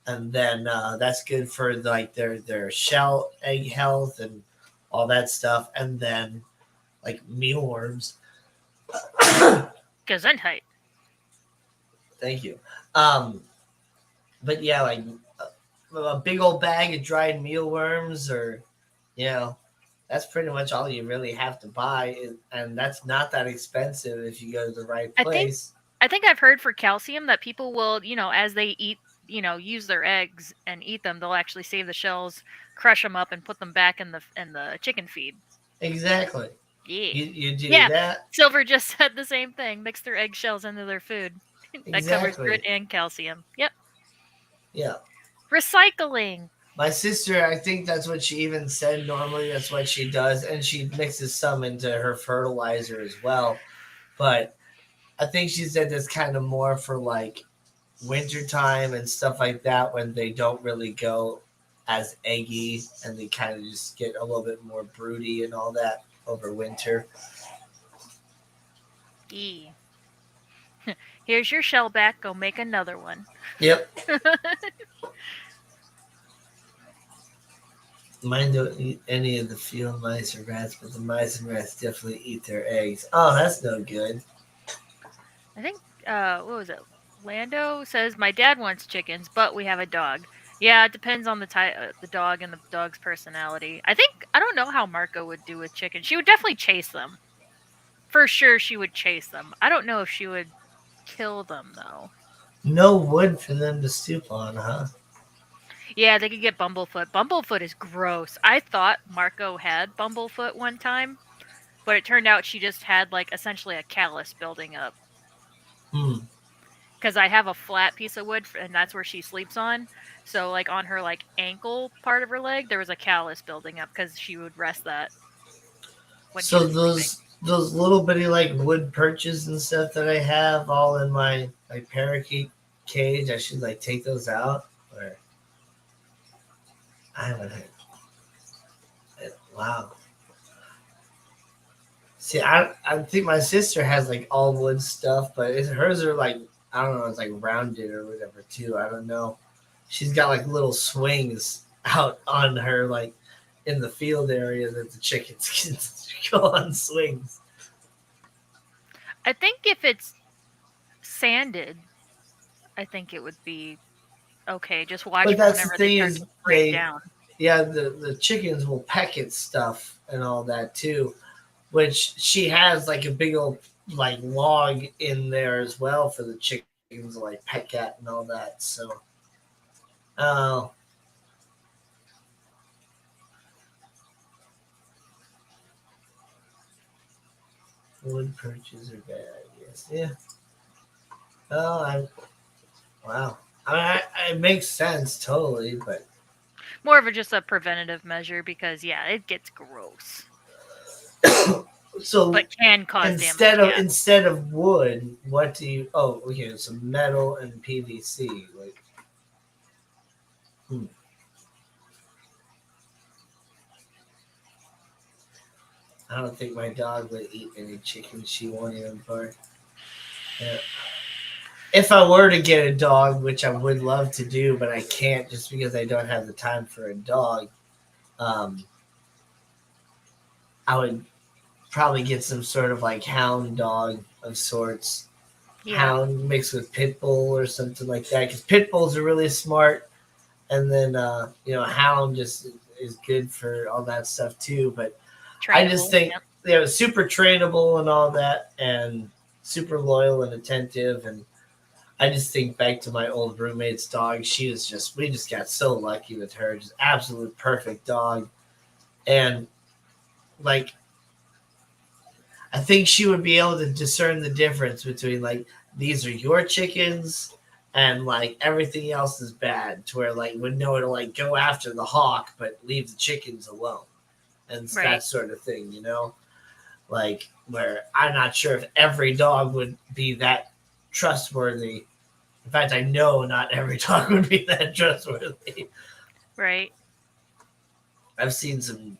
then that's good for like their shell egg health and all that stuff, and then like mealworms. Gesundheit. Thank you. Um, but yeah, like a big old bag of dried mealworms, or you know, that's pretty much all you really have to buy, and that's not that expensive if you go to the right I think place. I think I've heard for calcium that people will, as they eat, use their eggs and eat them, they'll actually save the shells, crush them up, and put them back in the chicken feed. Exactly. Yeah, You do yeah. that. Silver just said the same thing. Mix their eggshells into their food. That covers grit Exactly. and calcium. Yep. Yeah. Recycling. My sister, I think that's what she even said. Normally, that's what she does, and she mixes some into her fertilizer as well. But I think she said that's kind of more for like wintertime and stuff like that when they don't really go as eggy and they kind of just get a little bit more broody and all that over winter. Yeah. Here's your shell back. Go make another one. Yep. Mine don't eat any of the field mice or rats, but the mice and rats definitely eat their eggs. Oh, that's no good. I think what was it? Lando says my dad wants chickens, but we have a dog. Yeah, it depends on the dog and the dog's personality. I don't know how Marco would do with chickens. She would definitely chase them. For sure she would chase them. I don't know if she would kill them though. No wood for them to stoop on, huh? Yeah, they could get Bumblefoot. Bumblefoot is gross. I thought Marco had Bumblefoot one time, but it turned out she just had like essentially a callus building up. Hmm. Because I have a flat piece of wood and that's where she sleeps on. So like on her like ankle part of her leg, there was a callus building up because she would rest that when she So was sleeping. those little bitty like wood perches and stuff that I have all in my like parakeet cage, I should like take those out, or I haven't. Wow. See, I think my sister has like all wood stuff, but hers are like I don't know, it's like rounded or whatever too. I don't know. She's got like little swings out on her like in the field area that the chickens can go on swings. I think if it's sanded, I think it would be okay. Just watch But for that's the whenever they thing start is to break down. the chickens will peck at stuff and all that too, which she has like a big old like log in there as well for the chickens to like peck at and all that. So, uh, Wood perches are bad, I guess. Yeah. Oh, wow. I mean, it makes sense totally, but More of a just a preventative measure because yeah, it gets gross, so but can cause damage. instead of Yeah. instead of wood, what do you? Oh, okay. So metal and PVC. Like, hmm, I don't think my dog would eat any chicken. She won't even bark. Yeah. If I were to get a dog, which I would love to do, but I can't just because I don't have the time for a dog, um, I would probably get some sort of like hound dog of sorts, Yeah. hound mixed with pit bull or something like that. Because pit bulls are really smart, and then hound just is good for all that stuff too. But I just Trainable. think Yep. they're super trainable and all that, and super loyal and attentive. And I just think back to my old roommate's dog. She was just we just got so lucky with her, just absolute perfect dog. And like I think she would be able to discern the difference between like these are your chickens and like everything else is bad to where like would know to like go after the hawk but leave the chickens alone and Right. that sort of thing, like where I'm not sure if every dog would be that trustworthy. In fact, I know not every dog would be that trustworthy. Right. I've seen some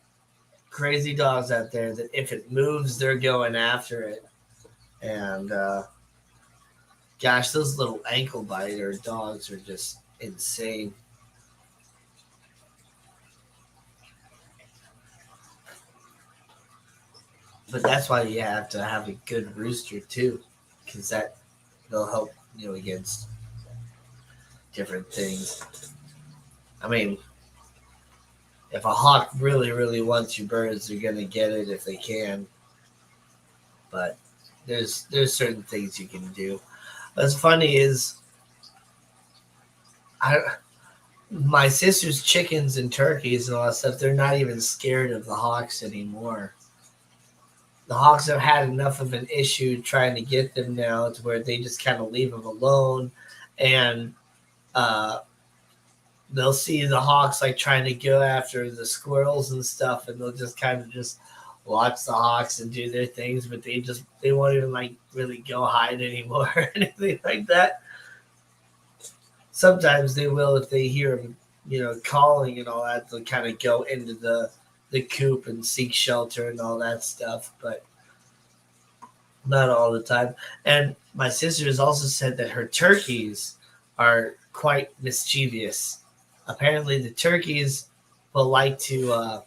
crazy dogs out there that if it moves they're going after it. And gosh, those little ankle biter dogs are just insane. But that's why you have to have a good rooster too, because that they'll help against different things. I mean, if a hawk really really wants your birds, they're gonna get it if they can. But there's certain things you can do. What's funny is I my sister's chickens and turkeys and all that stuff. They're not even scared of the hawks anymore. The Hawks have had enough of an issue trying to get them now to where they just kind of leave them alone, and uh, they'll see the Hawks like trying to go after the squirrels and stuff, and they'll just kind of just watch the Hawks and do their things, but they won't even like really go hide anymore or anything like that. Sometimes they will if they hear them, calling and all that. They'll kind of go into the coop and seek shelter and all that stuff, but not all the time. And my sister has also said that her turkeys are quite mischievous. Apparently, the turkeys will like to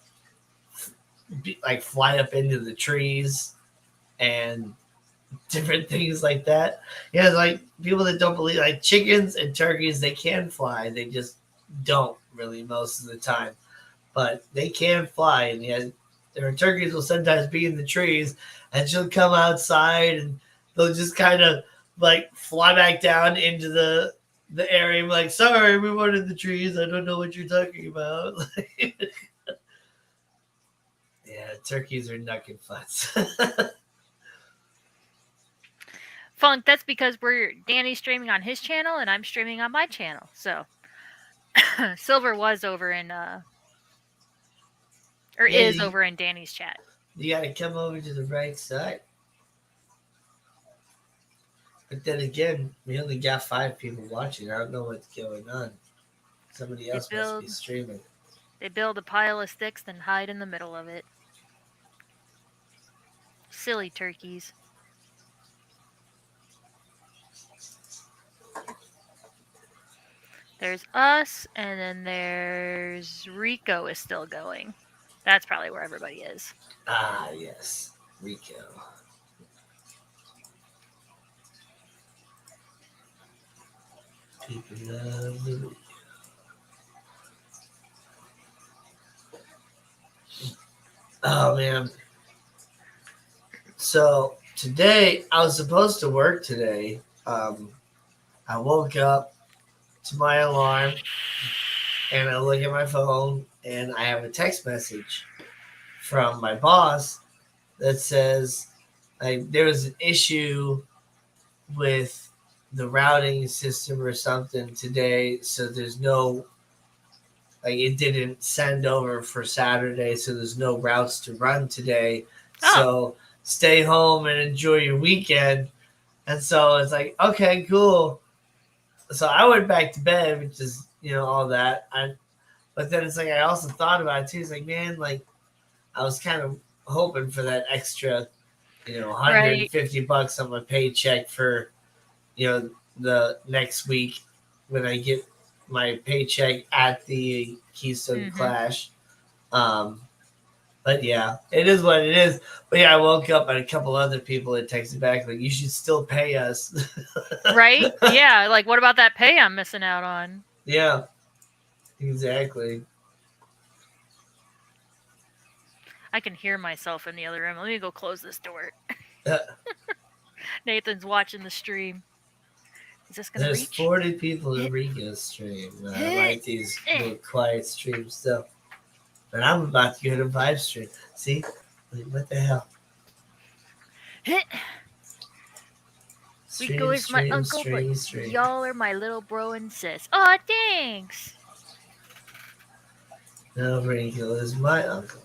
like fly up into the trees and different things like that. Yeah, like people that don't believe like chickens and turkeys, they can fly. They just don't really most of the time, but they can fly. And yeah, their turkeys will sometimes be in the trees, and she'll come outside, and they'll just kind of like fly back down into the area. I'm like, sorry, we wanted the trees. I don't know what you're talking about. Yeah, turkeys are knucking futz. Funk. That's because we're Danny's streaming on his channel and I'm streaming on my channel. So Silver was over in or Yeah, is over in Danny's chat. you got to come over to the right side. But then again, we only got 5 people watching. I don't know what's going on. Somebody They else must be build streaming. they build a pile of sticks and hide in the middle of it. Silly turkeys. There's us, and then there's Rico is still going. That's probably where everybody is. Ah, yes, Rico. People love the Rico. Oh man. So today I was supposed to work today. I woke up to my alarm and I look at my phone and I have a text message from my boss that says Like there was an issue with the routing system or something today, so there's no like it didn't send over for Saturday, so there's no routes to run today. Oh, So stay home and enjoy your weekend. And so it's like, okay, cool. So I went back to bed, which is all that. But then it's like I also thought about it too. It's like, man, like I was kind of hoping for that extra, right. $150 on my paycheck for you know the next week when I get my paycheck at the Keystone Mhm. Clash. Um, but yeah, it is what it is. But yeah, I woke up and a couple other people had texted back like, "You should still pay us." Right? Yeah, like what about that pay I'm missing out on? Yeah, exactly. I can hear myself in the other room. Let me go close this door. Uh, Nathan's watching the stream. Is this gonna There's reach? 40 people in Hit, Rico's stream. I hit. like these Eh, little quiet streams still. But I'm about to go to vibe stream. See? Like, what the hell? hit. Rico Stream, is my stream, uncle, but stream, stream. y'all are my little bro and sis. Aw, thanks. No, Rico is my uncle.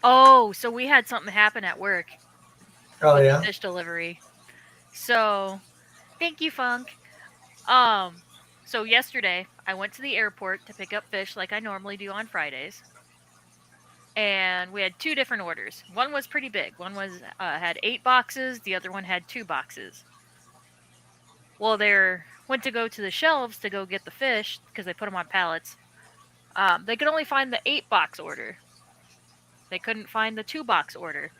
Oh, so we had something happen at work Oh, with the yeah? fish delivery. So, thank you, Funk. Um, so yesterday I went to the airport to pick up fish like I normally do on Fridays, and we had two different orders. One was pretty big. One was had 8 boxes. The other one had 2 boxes. Well, they went to go to the shelves to go get the fish because they put them on pallets. They could only find the 8 box order. They couldn't find the 2 box order.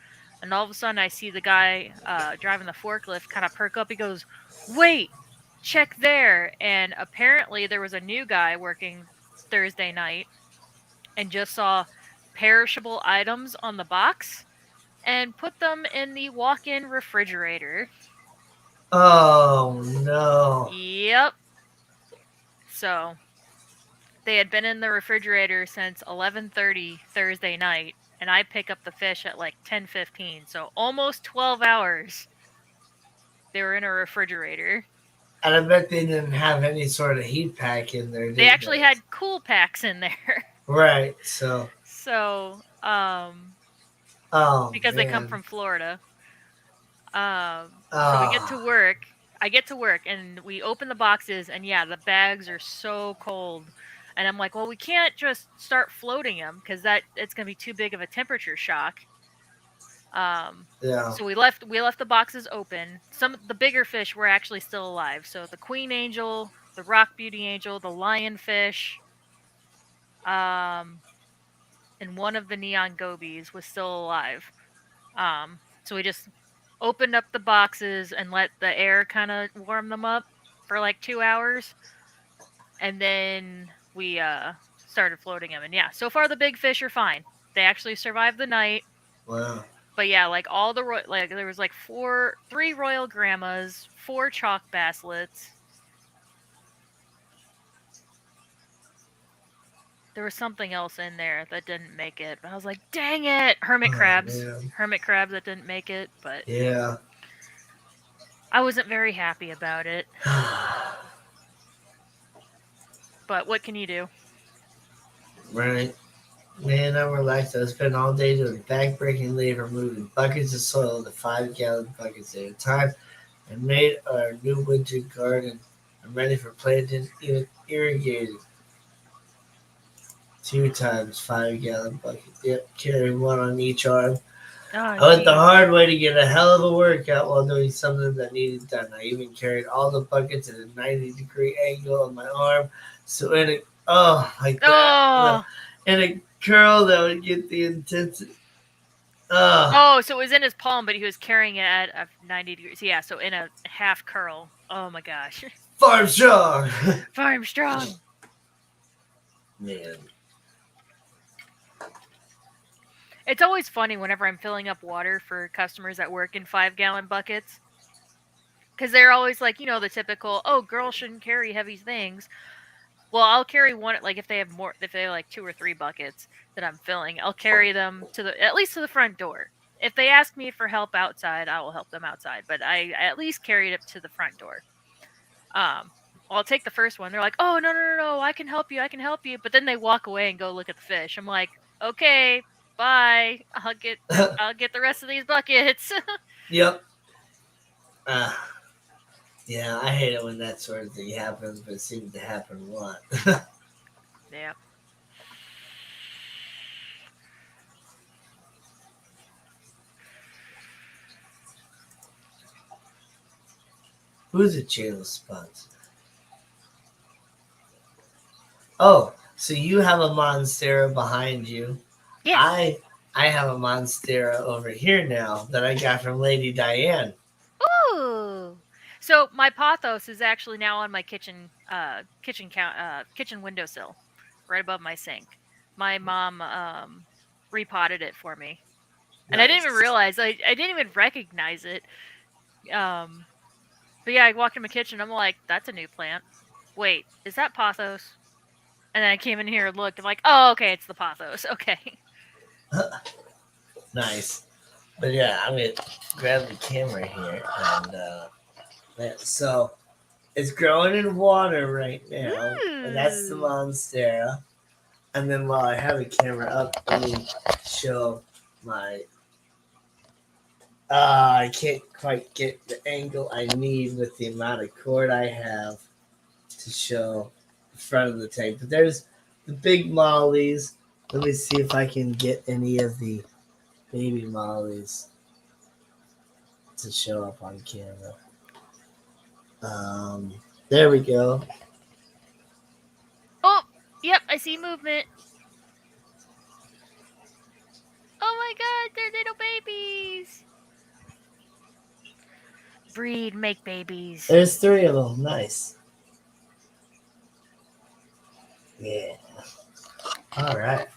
And all of a sudden, I see the guy driving the forklift kind of perk up. He goes, "Wait, check there." And apparently, there was a new guy working Thursday night and just saw perishable items on the box and put them in the walk in refrigerator. Oh, no. Yep. So they had been in the refrigerator since 11:30 Thursday night, and I pick up the fish at like 10:15. So almost 12 hours they were in a refrigerator. And I bet they didn't have any sort of heat pack in there, They did actually they? had cool packs in there. Right, so. So, Oh, because they come man. from Florida. So we get to Ah. work. I get to work and we open the boxes and yeah, the bags are so cold. And I'm like, well, we can't just start floating them because that it's gonna be too big of a temperature shock. Um, Yeah. so we left the boxes open. Some the bigger fish were actually still alive. So the queen angel, the rock beauty angel, the lionfish, um, and one of the neon gobies was still alive. So we just opened up the boxes and let the air kind of warm them up for like 2 hours, and then we started floating them. And yeah, so far the big fish are fine. They actually survived the night. Wow. But yeah, like all the like there was like three royal grandmas, 4 chalk basslets. There was something else in there that didn't make it. But I was like, dang it, Oh, man. hermit crabs that didn't make it. But Yeah. I wasn't very happy about it. But what can you do? Right. Man, I'm relaxed. I spent all day doing backbreaking labor, moving buckets of soil to 5-gallon buckets at a time, and made our new winter garden. I'm ready for planting, even irrigated. 2 times 5-gallon bucket. Yep, carrying one on each arm. Oh, I went the jeez. hard way to get a hell of a workout while doing something that needed done. I even carried all the buckets at a 90-degree angle on my arm, so in a like that, Oh, in a curl that would get the intensity. Oh, oh, so it was in his palm, but he was carrying it at 90 degrees. Yeah, so in a half curl. Oh my gosh. farm strong. Farm strong. Man, It's always funny whenever I'm filling up water for customers that work in 5-gallon buckets. Because they're always like, the typical, oh, girls shouldn't carry heavy things. Well, I'll carry one. Like if they have more, if they have like two or three buckets that I'm filling, I'll carry them to the at least to the front door. If they ask me for help outside, I will help them outside. But I at least carry it to the front door. Um, well, I'll take the first one. They're like, "Oh no, I can help you, I can help you." But then they walk away and go look at the fish. I'm like, "Okay, bye. I'll get the rest of these buckets." Yep. Uh, yeah, I hate it when that sort of thing happens, but it seems to happen a lot. Yeah. Who's a jail sponsor? Oh, so you have a Monstera behind you. Yes. I have a Monstera over here now that I got from Lady Diane. Ooh. So my pothos is actually now on my kitchen windowsill, right above my sink. My mom repotted it for me, and I didn't even Nice. realize. I didn't even recognize it. Um, but yeah, I walked in my kitchen. I'm like, that's a new plant. Wait, is that pothos? And then I came in here and looked. I'm like, oh, okay, it's the pothos. Okay. Nice. But yeah, I'm gonna grab the camera here and so it's growing in water right now, and that's the Ooh. Monstera. And then while I have the camera up, let me show my. I can't quite get the angle I need with the amount of cord I have to show the front of the tank. But there's the big mollies. Let me see if I can get any of the baby mollies to show up on camera. Um, there we go. Oh, yep, I see movement. Oh my god, they're little babies. Breed, make babies. There's three of them. Nice. Yeah. All right.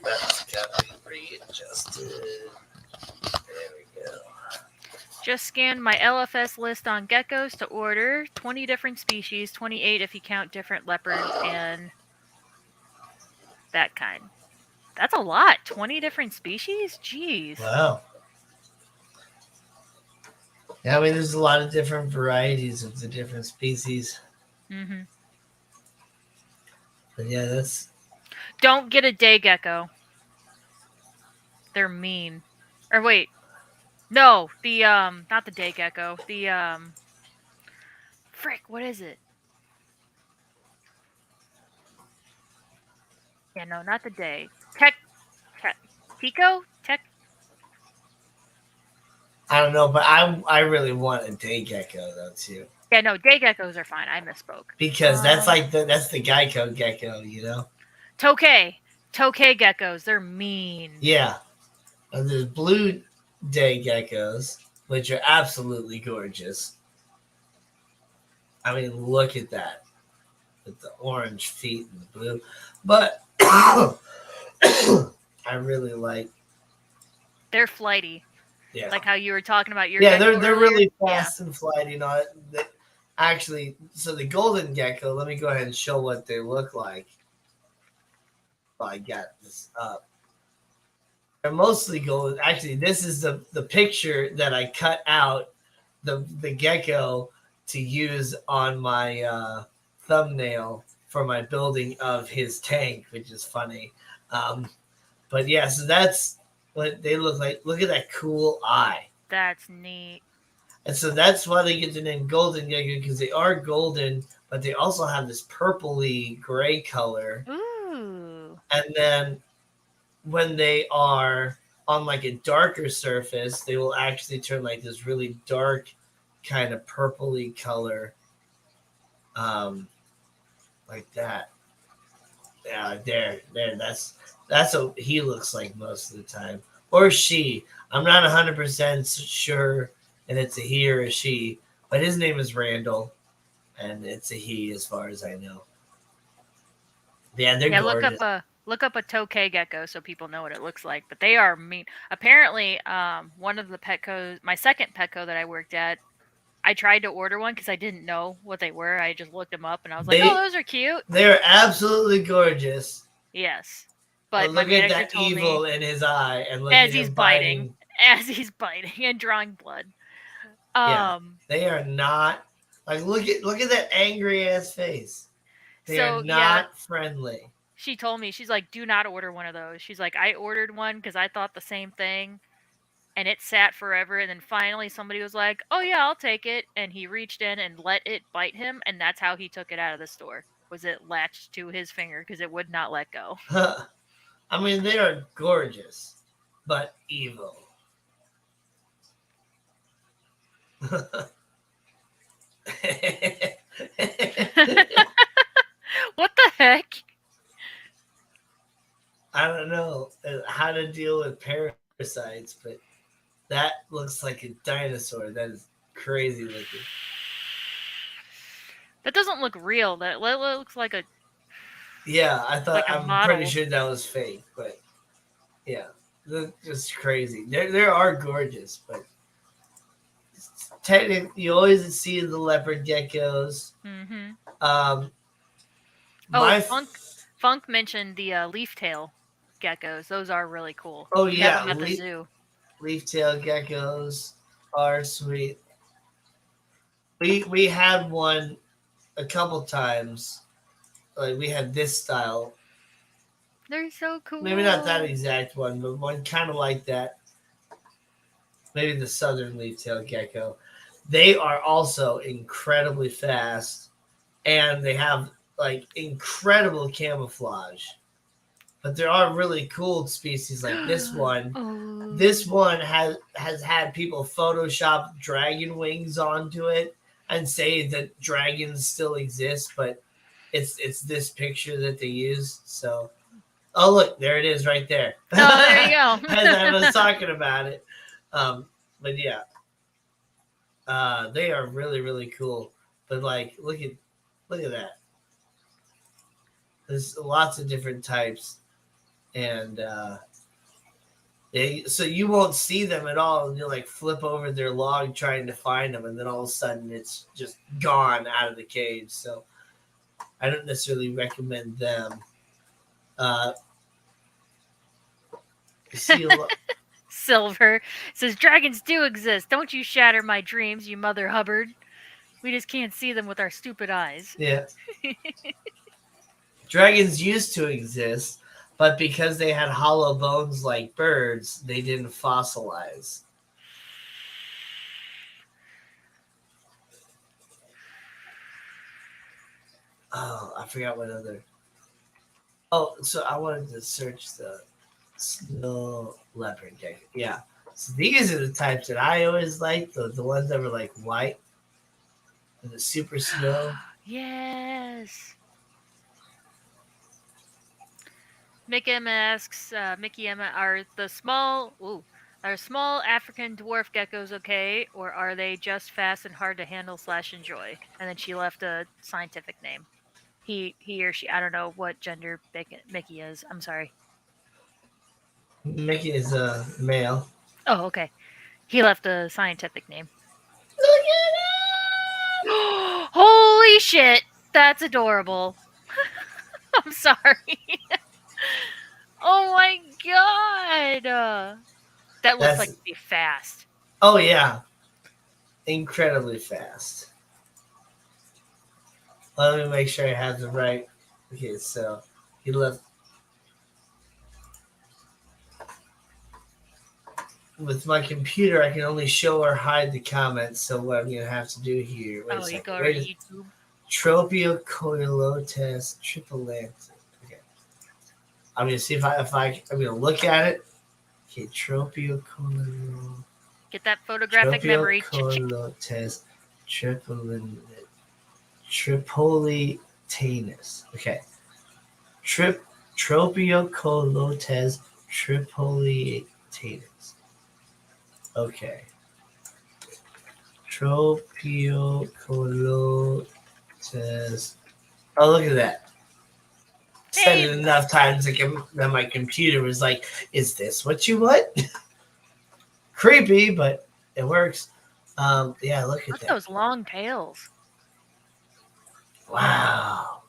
That's got to be readjusted. There we go. Just scanned my LFS list on geckos to order 20 different species, 28 if you count different leopards and that kind. That's a lot. 20 different species? Jeez. Wow. Yeah, I mean, there's a lot of different varieties of the different species. Mhm. But yeah, that's. Don't get a day gecko. They're mean. Or wait, no, the not the day gecko. The frick, what is it? Yeah, no, not the day. Tech Tico? Tech I don't know, but I really want a day gecko though too, Yeah, no, day geckos are fine. I misspoke. because that's like that's the Geico gecko, you know. Tokay. Tokay geckos, they're mean. Yeah, there's blue day geckos, which are absolutely gorgeous. I mean, look at that with the orange feet and the blue. But I really like. They're flighty. Yeah, Like how you were talking about your yeah, gecko they're earlier. really Yeah. fast and flighty. You know, actually, so the golden gecko. Let me go ahead and show what they look like. I got this up. They're mostly golden. Actually, this is the picture that I cut out the gecko to use on my thumbnail for my building of his tank, which is funny. Um, but yeah, so that's what they look like. Look at that cool eye. That's neat. And so that's why they get the name golden gecko, because they are golden, but they also have this purpley gray color. Ooh. And then when they are on like a darker surface, they will actually turn like this really dark kind of purpley color, like that. Yeah, there. That's what he looks like most of the time, or she. I'm not 100% sure if it's a he or a she, but his name is Randall, and it's a he as far as I know. Yeah, they're Yeah, gorgeous. look up a tokay gecko so people know what it looks like. But they are mean. Apparently, one of the Petcos, my second Petco that I worked at, I tried to order one because I didn't know what they were. I just looked them up and I was like, oh, They those are cute. they're absolutely gorgeous. Yes. But But my look at manager that told evil me in his eye, and look at as he's him biting, biting. as he's biting and drawing blood. Yeah, Um, they are not like look at that angry ass face. They are so yeah, not friendly. she told me, she's like, do not order one of those. She's like, I ordered one because I thought the same thing and it sat forever. And then finally somebody was like, oh yeah, I'll take it. And he reached in and let it bite him. And that's how he took it out of the store. Was it latched to his finger because it would not let go. I mean, they are gorgeous, but evil. What the heck? I don't know how to deal with parasites, but that looks like a dinosaur. That is crazy looking. That doesn't look real. That looks Yeah, like a I'm pretty model. sure that was fake, but yeah, they're just crazy. They are gorgeous, but technically, you always see the leopard geckos. Mm-hmm. Um, Oh, my Funk mentioned the leaf tail geckos. Those are really cool. oh We have yeah, them at the zoo. leaf tail geckos are sweet. We had one a couple times. Like we had this style, They're so cool. maybe not that exact one, but one kind of like that. Maybe the southern leaf-tailed gecko. They are also incredibly fast, and they have like incredible camouflage. But there are really cool species like this one. Oh. This one has had people Photoshop dragon wings onto it and say that dragons still exist, but it's this picture that they use. So, oh look, there it is right there. Oh, there you go. As I was talking about it, but yeah, they are really cool. But like, look at that. There's lots of different types, and so you won't see them at all, and you like flip over their log trying to find them, and then all of a sudden it's just gone out of the cage. So I don't necessarily recommend them. You see a lot. Silver says dragons do exist. Don't you shatter my dreams, you Mother Hubbard. We just can't see them with our stupid eyes. Yeah. Dragons used to exist, but because they had hollow bones like birds, they didn't fossilize. Oh, I forgot what other. Oh, so I wanted to search the snow leopard gecko. Yeah. So these are the types that I always liked, the ones that were like white and the super snow. Yes. Mickey Emma asks, Mickey Emma, are small African dwarf geckos okay, or are they just fast and hard to handle / enjoy? And then she left a scientific name. He or she, I don't know what gender Mickey is. I'm sorry. Mickey is a male. Oh, okay. He left a scientific name. Look Holy shit! That's adorable. I'm sorry. Oh my god! That looks like That's it'd be fast. oh yeah, incredibly fast. Let me make sure I have the right. Okay, so he left with my computer. I can only show or hide the comments. So what I'm gonna have to do here? Wait a Oh, you second. go to YouTube. Tropiocoilotes tripulantes. Okay, I'm gonna see if I'm gonna look at it. Okay, Tropiocoilotes. Get that photographic memory. Tropiocoilotes tripolitanus. Okay. Tropiocolotes tripolitanus. Okay. Tropiocolotes. Oh, look at that. Said it enough times that my computer was like, is this what you want? Creepy, but it works. Yeah, look at Look at that. those long tails. Wow.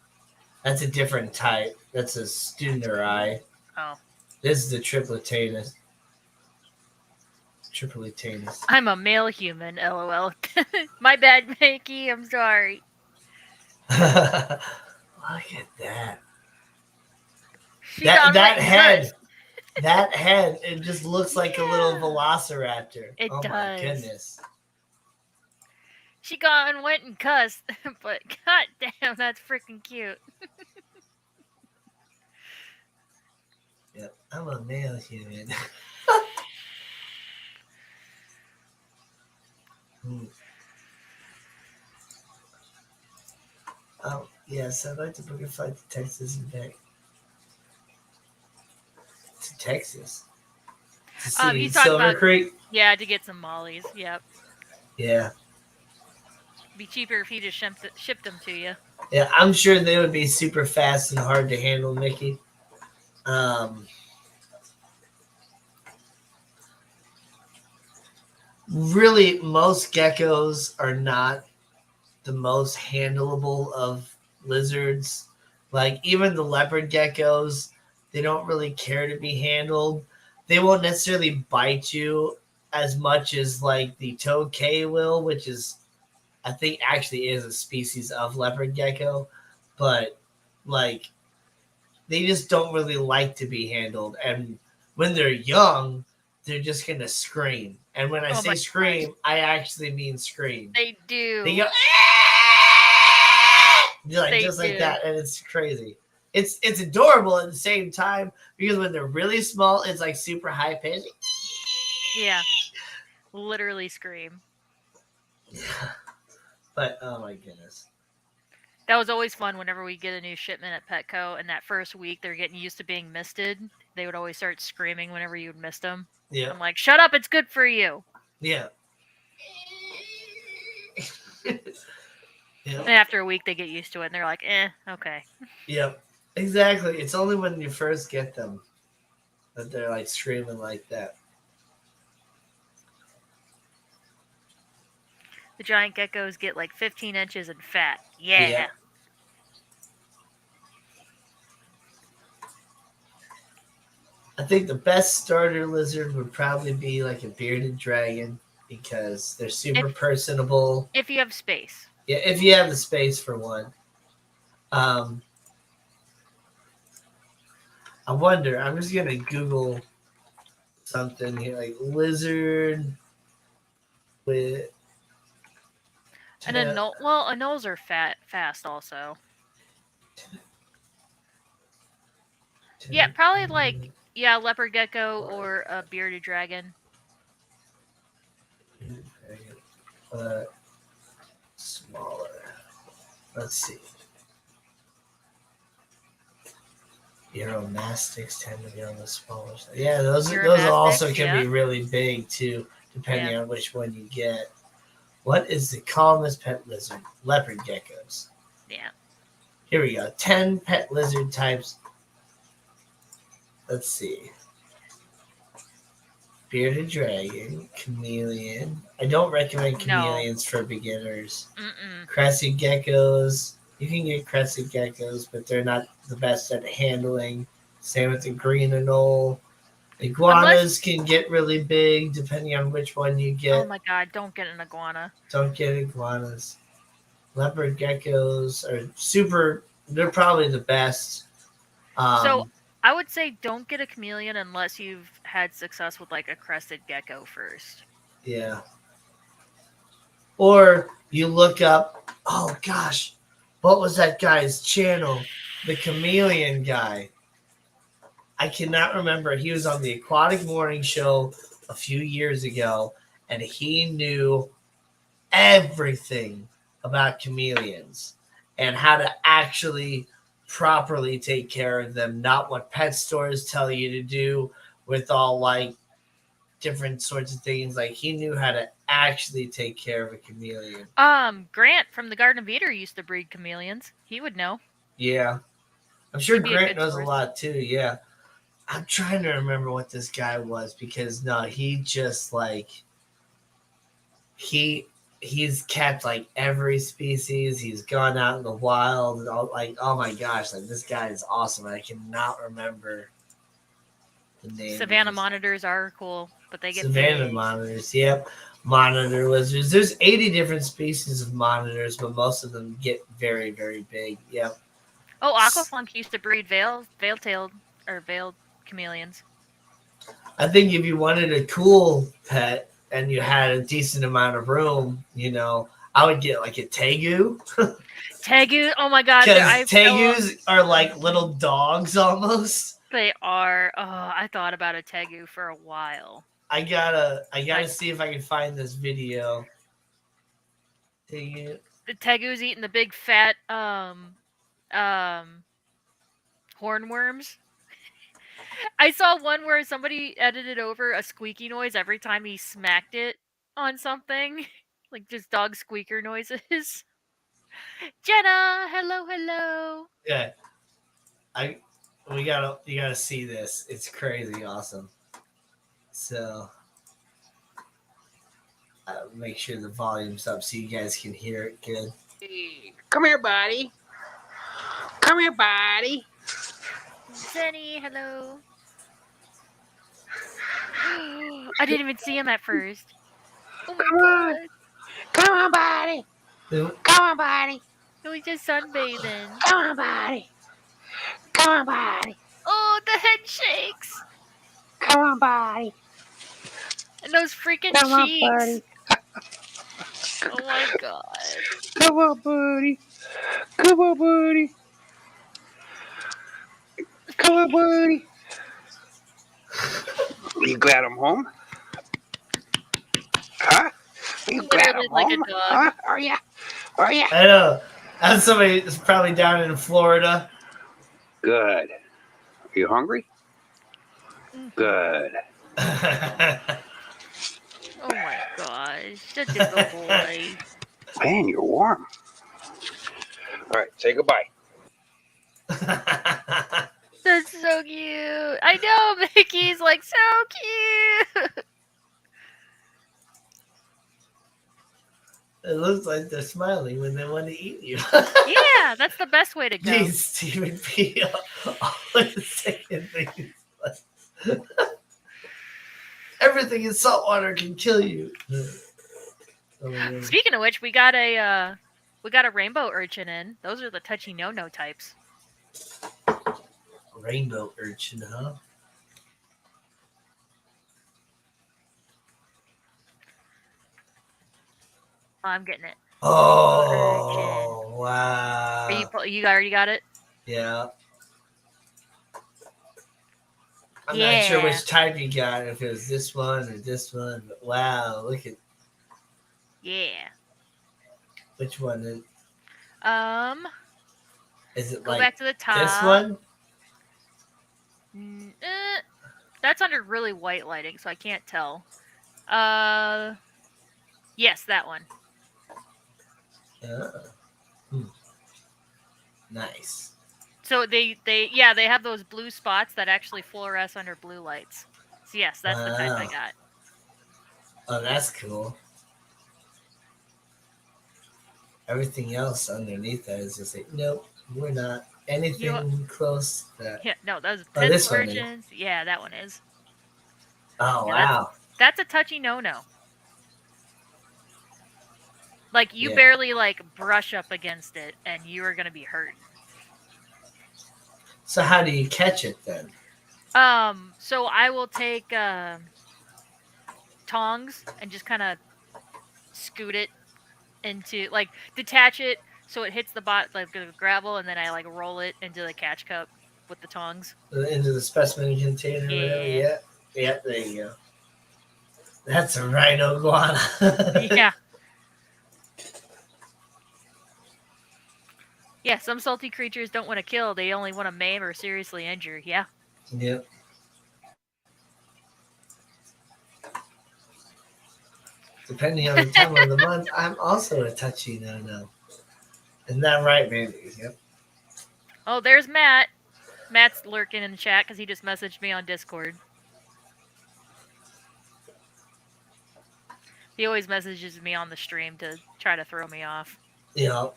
That's a different type. That's a studenter eye. Oh, This is the triplatanus. Triplatanus. I'm a male human. LOL. My bad, Mikey. I'm sorry. Look at that. She That gone wet that and head. cussed. That head. It just looks like a little Yeah, velociraptor. it Oh my does. goodness. She gone went and cussed, but god damn, that's freaking cute. Yep. I'm a male human. Hmm. Oh yes, I'd like to book a flight to Texas and back to Texas to see He's talking Silver about Creek. yeah to get some mollies. Yep, Yeah. be cheaper if he just shipped them to you. Yeah, I'm sure they would be super fast and hard to handle, Mickey. Um, really, most geckos are not the most handleable of lizards. Like, even the leopard geckos, they don't really care to be handled. They won't necessarily bite you as much as, like, the tokay will, which is, I think, actually is a species of leopard gecko. But, like, they just don't really like to be handled. And when they're young, they're just gonna scream. And when I Oh my say gosh, scream, I actually mean scream. they They do. go like They just like do. that, and it's crazy. It's adorable at the same time because when they're really small, it's like super high pitched. Yeah, literally scream. But oh my goodness, That was always fun whenever we get a new shipment at Petco, and that first week they're getting used to being misted. They would always start screaming whenever you'd mist them. yeah, I'm like, shut up, it's good for you. yeah, yeah, And after a week, they get used to it, and they're like, okay. yeah. Exactly. It's only when you first get them that they're like screaming like that. The giant geckos get like 15 inches in fat. Yeah. Yeah. I think the best starter lizard would probably be like a bearded dragon because they're super If personable. if you have space. Yeah, if you have the space for one. Um, I wonder. I'm just gonna Google something here, like lizard with. And anoles are fast also. Yeah, probably like yeah, leopard gecko or a bearded dragon. But smaller. Let's see. Aeromastics tend to be on the smaller side. Yeah, those also Uromastics, can yeah. be really big too, depending Yeah. on which one you get. What is the calmest pet lizard? Leopard geckos. Yeah. Here we go. 10 pet lizard types. Let's see. Bearded dragon, chameleon. I don't recommend No. chameleons for beginners. Mm-mm. Crested geckos. You can get crested geckos, but they're not the best at handling. Same with the green anole. Unless Iguanas can get really big depending on which one you oh get. my god, don't get an iguana. Don't get iguanas. Leopard geckos are super. They're probably the best. So Um, I would say don't get a chameleon unless you've had success with like a crested gecko first. yeah. Or you look up. Oh gosh, what was that guy's channel? The chameleon guy. I cannot remember. He was on the Aquatic Morning Show a few years ago, and he knew everything about chameleons and how to actually properly take care of them, not what pet stores tell you to do with all like different sorts of things. Like he knew how to actually take care of a chameleon. Grant from the Garden of Eden used to breed chameleons. He would know. Yeah. I'm sure He'd be a Grant good knows a source. lot too. Yeah. I'm trying to remember what this guy was because no, he just like he he's kept like every species. He's gone out in the wild. And like, oh my gosh, like this guy is awesome. I cannot remember the name Savannah because monitors are cool, but they get Savannah big. monitors. Yep, monitor lizards. There's 80 different species of monitors, but most of them get very very big. Yep. Oh, aquaflunk used to breed veil-tailed or veiled chameleons. I think if you wanted a cool pet and you had a decent amount of room, I would get like a tegu Tegu, oh my god, because oh, tegus are like little dogs almost. they are. Oh, I thought about a tegu for a while. I gotta see if I can find this video. Tegu. The tegu's eating the big fat um hornworms. I saw one where somebody edited over a squeaky noise every time he smacked it on something. Like just dog squeaker noises. Jenna, hello, hello. Yeah, I you gotta see this. It's crazy awesome. So make sure the volume's up so you guys can hear it good. Hey, come here, buddy. Come here, buddy. Zenny, hello. I didn't even see him at first. Oh my Come on. god. Come on, buddy. Come on, buddy. He was just sunbathing. Come on, buddy. Come on, buddy. Oh, the head shakes. Come on, buddy. And those freaking Come on, cheeks. buddy. Oh my god. Come on, buddy. Come on, buddy. Come on, buddy. Are you glad I'm home? Huh? Are you glad I'm Literally like a home? dog. Huh? Are ya? Are ya? I know. That's somebody that's probably down in Florida. Good. Are you hungry? Good. Oh my gosh. Such a good boy. Man, you're warm. All right, say goodbye. That's so cute. I know, Mickey's like so cute. It looks like they're smiling when they want to eat you. Yeah, that's the best way to go. Jeez, Stephen P. Always saying things like everything in salt water can kill you. Oh, Speaking of which, we got a rainbow urchin in. Those are the touchy no types. rainbow urchin, huh? Oh, I'm getting it. Oh, wow. You already got it? Yeah. I'm not sure Yeah. which type you got, if it was this one or this one, but wow, look at Yeah. which one is it Go like back to the top. this one? That's under really white lighting, so I can't tell. Yes, that one. Nice. So they have those blue spots that actually fluoresce under blue lights. So yes, that's the type I Wow. got. Oh, that's cool. Everything else underneath that is just like, nope, we're not anything close to that. Yeah, no, those Oh, this pencil one is. urchins. Yeah, that one is. Oh, Yeah, wow. That's a touchy no. Like you Yeah. barely like brush up against it, and you are gonna be hurt. So how do you catch it then? So I will take tongs and just kind of scoot it into like detach it so it hits the like the gravel, and then I like roll it into the catch cup with the tongs. Into the specimen container? Yeah. Whatever? Yeah. Yeah, there you go. That's a rhino iguana. Yeah. Yeah, some salty creatures don't want to kill, they only want to maim or seriously injure. Yeah. Yep. Depending on the time of the month, I'm also a touchy no. Isn't that right, baby? Yep. Oh, there's Matt. Matt's lurking in the chat because he just messaged me on Discord. He always messages me on the stream to try to throw me off. You know,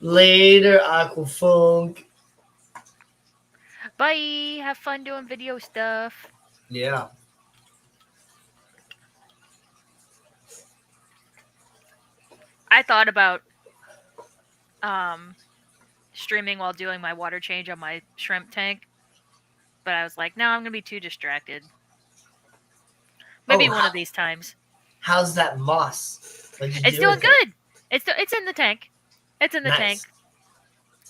later, Aquafunk. Bye. Have fun doing video stuff. Yeah. I thought about um streaming while doing my water change on my shrimp tank, but I was like, no, I'm gonna be too distracted. Oh, Maybe one of these times. how's that moss? What'd you It's do doing with it? good. It's in the tank. It's in the tank.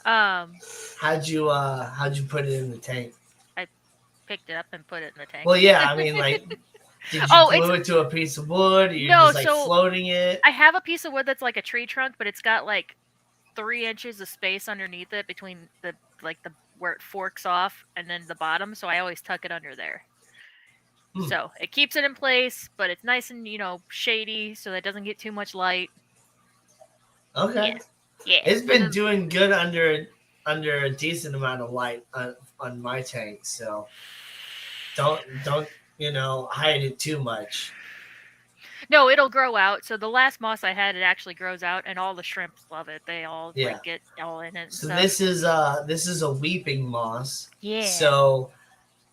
Nice. Um, How'd you put it in the tank? I picked it up and put it in the tank. Well, yeah, I mean, like, did you Oh, it's glue it to a piece of wood? Or you're no. just like So floating it? I have a piece of wood that's like a tree trunk, but it's got like 3 inches of space underneath it between the like the where it forks off and then the bottom. So I always tuck it under there. Hmm. So it keeps it in place, but it's nice and shady, so that it doesn't get too much light. Okay. Yeah, yeah. It's And been then, doing good under a decent amount of light on my tank, so don't hide it too much. no, it'll grow out. So the last moss I had, it actually grows out, and all the shrimps love it. They all Yeah. like get all in it and So stuff. this is a weeping moss. Yeah. So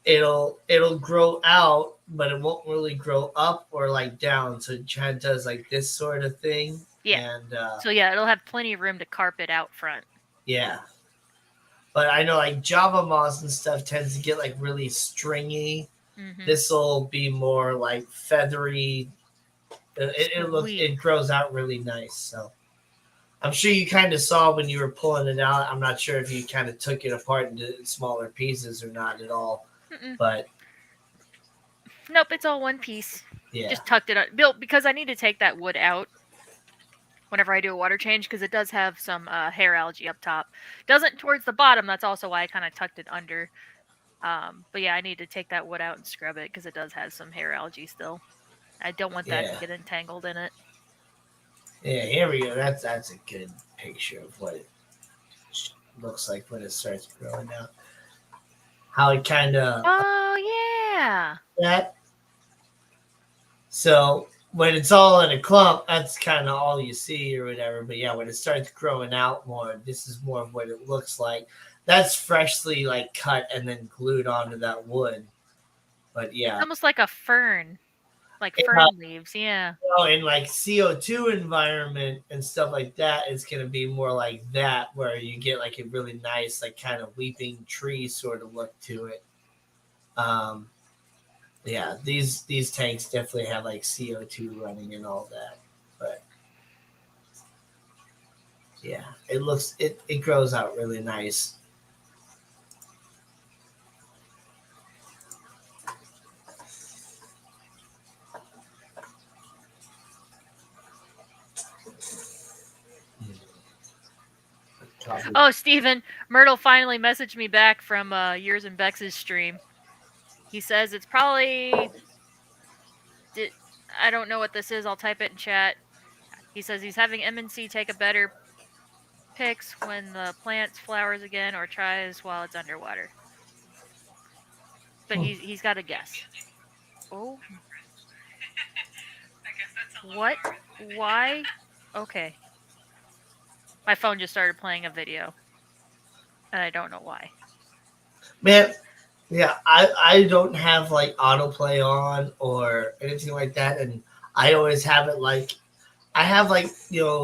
it'll grow out, but it won't really grow up or like down. So it kind of does like this sort of thing. Yeah. And So yeah, it'll have plenty of room to carpet out front. yeah. But I know like Java moss and stuff tends to get like really stringy. Mm-hmm. This will be more like feathery. It grows out really nice. So I'm sure you kind of saw when you were pulling it out. I'm not sure if you kind of took it apart into smaller pieces or not at all. Mm-mm. But Nope, it's all one piece. yeah, Just tucked it up. Built because I need to take that wood out whenever I do a water change because it does have some hair algae up top. Doesn't towards the bottom. That's also why I kind of tucked it under. But yeah, I need to take that wood out and scrub it because it does have some hair algae still. I don't want that to Yeah. get entangled in it. yeah. Here we go. That's a good picture of what it looks like when it starts growing out. How it kind of Oh yeah. that. So when it's all in a clump, that's kind of all you see or whatever. But yeah, when it starts growing out more, this is more of what it looks like. That's freshly like cut and then glued onto that wood. But yeah, It's almost like a fern, like Yeah. fern leaves. Yeah. in like CO2 environment and stuff like that, it's gonna be more like that, where you get like a really nice, like kind of weeping tree sort of look to it. Yeah, these tanks definitely have like CO2 running and all that, but yeah, it grows out really nice. Oh, Steven, Myrtle finally messaged me back from Yours and Bex's stream. He says it's probably. I don't know what this is. I'll type it in chat. He says he's having MNC take a better pics when the plants flowers again or tries while it's underwater. But he's got a guess. Oh. What? Why? Okay. My phone just started playing a video. And I don't know why. Man, yeah, I don't have like autoplay on or anything like that, and I always have it like I have like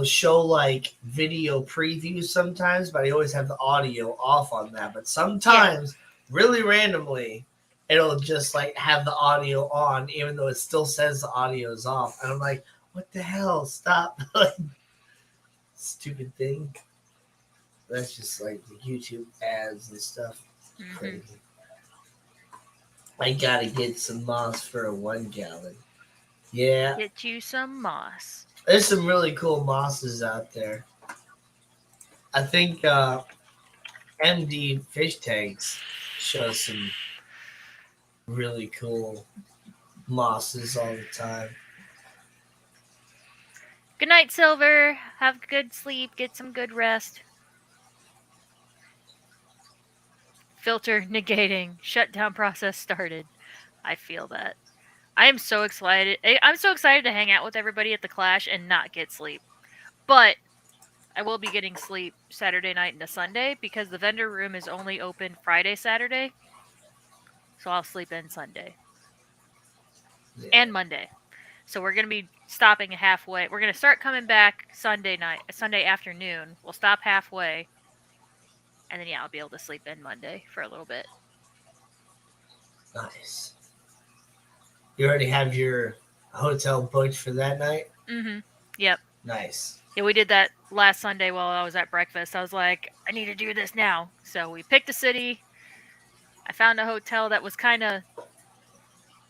show like video previews sometimes, but I always have the audio off on that. But sometimes, really randomly, it'll just like have the audio on, even though it still says the audio is off, and I'm like, what the hell? Stop! Stupid thing. That's just like the YouTube ads and stuff. Mm-hmm. Crazy. I gotta get some moss for a 1 gallon. Yeah. Get you some moss. There's some really cool mosses out there. I think MD Fish Tanks shows some really cool mosses all the time. Good night, Silver. Have good sleep. Get some good rest. Filter negating. Shutdown process started. I feel that. I am so excited. I'm so excited to hang out with everybody at the Clash and not get sleep. But I will be getting sleep Saturday night into Sunday because the vendor room is only open Friday, Saturday. So I'll sleep in Sunday Yeah. and Monday. So we're gonna be stopping halfway. We're gonna start coming back Sunday night, Sunday afternoon. We'll stop halfway, and then yeah, I'll be able to sleep in Monday for a little bit. Nice. You already have your hotel booked for that night? Mm-hmm. Yep. Nice. Yeah, we did that last Sunday while I was at breakfast. I was like, I need to do this now. So we picked a city. I found a hotel that was kind of.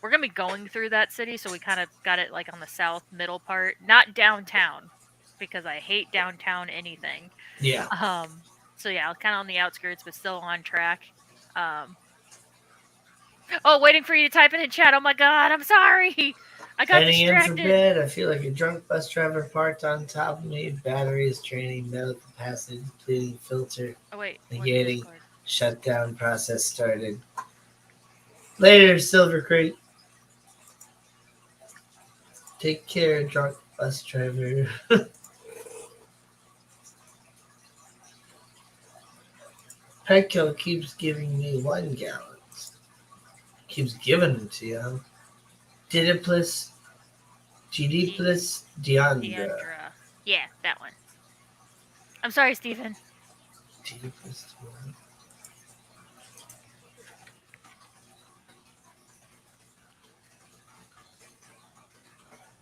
We're gonna be going through that city, so we kind of got it like on the south middle part, not downtown, because I hate downtown anything. Yeah. Um. So yeah, kind of on the outskirts, but still on track. Um. Oh, waiting for you to type it in chat. Oh my god, I'm sorry. I got Heading in for distracted. bed, I feel like a drunk bus driver parked on top of me. Battery is draining, metal capacity depleting, filter Oh wait, what's negating, Discord? shutdown process started. Later, Silver Creek. Take care, drunk bus driver. Petco keeps giving me 1 gallon. Keeps giving them to you. Didiplis, Gidiplis, Deandra. Deandra. Yeah, that one. I'm sorry, Stephen. Gidiplis, Deandra.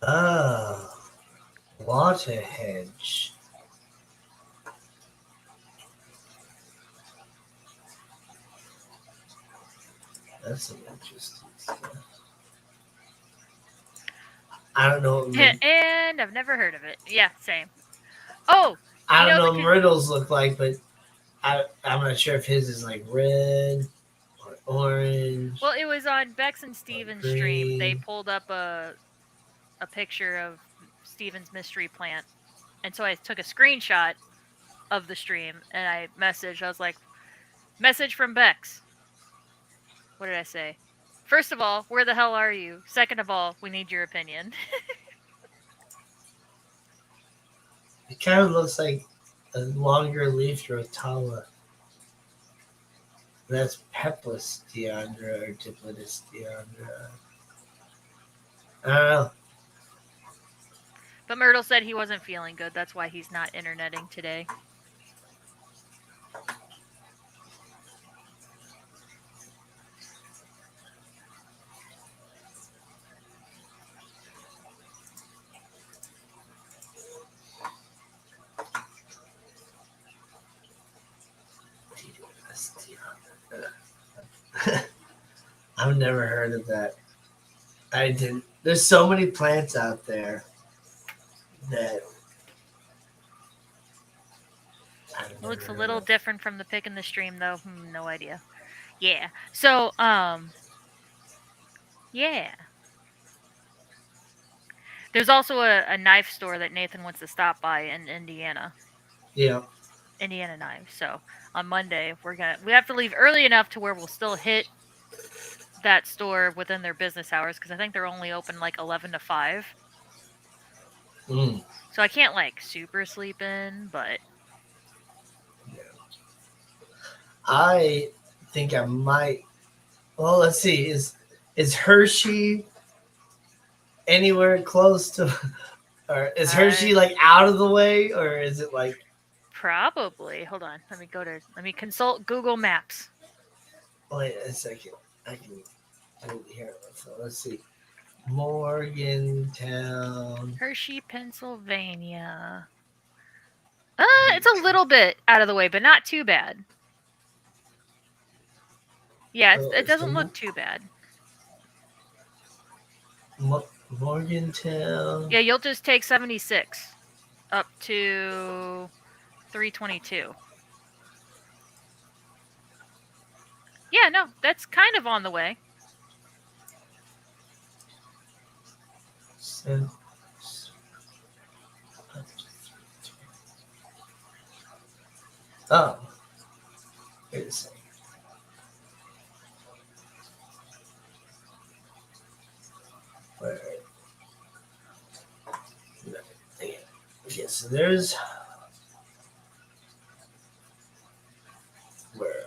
Oh, water hedge. That's some interesting stuff. I don't know what And I've never heard of it. Yeah, same. Oh, I you don't know know the what Myrtle's look like, but I'm not sure if his is like red or orange well, it was on Bex and or Steven's stream. They green. pulled up a picture of Steven's mystery plant, and so I took a screenshot of the stream and I messaged. I was like, "Message from Bex." What did I say? First of all, where the hell are you? Second of all, we need your opinion. It kind of looks like a longer leaf rotala. That's Pepless Deandra or Diplotis Deandra. I don't know. But Myrtle said he wasn't feeling good. That's why he's not interneting today. I've never heard of that. I didn't. There's so many plants out there that I've It never looks a heard little of. different from the pic in the stream, though. No idea. Yeah. So, yeah. There's also a knife store that Nathan wants to stop by in Indiana. Yeah. Indiana Knives. So on Monday we have to leave early enough to where we'll still hit that store within their business hours because I think they're only open like 11 to 5. Mm. So I can't like super sleep in, but I think I might. Well, let's see. Is Hershey anywhere close to, or is Hershey like out of the way, or is it like? probably. Hold on. Let me consult Google Maps. Wait a second. I can do it here. So let's see. Morgantown. Hershey, Pennsylvania. It's a little bit out of the way, but not too bad. Yeah, it doesn't look too bad. Morgantown. Yeah, you'll just take 76 up to 322. Yeah, no, that's kind of on the way. Oh. Wait a second. so there's where.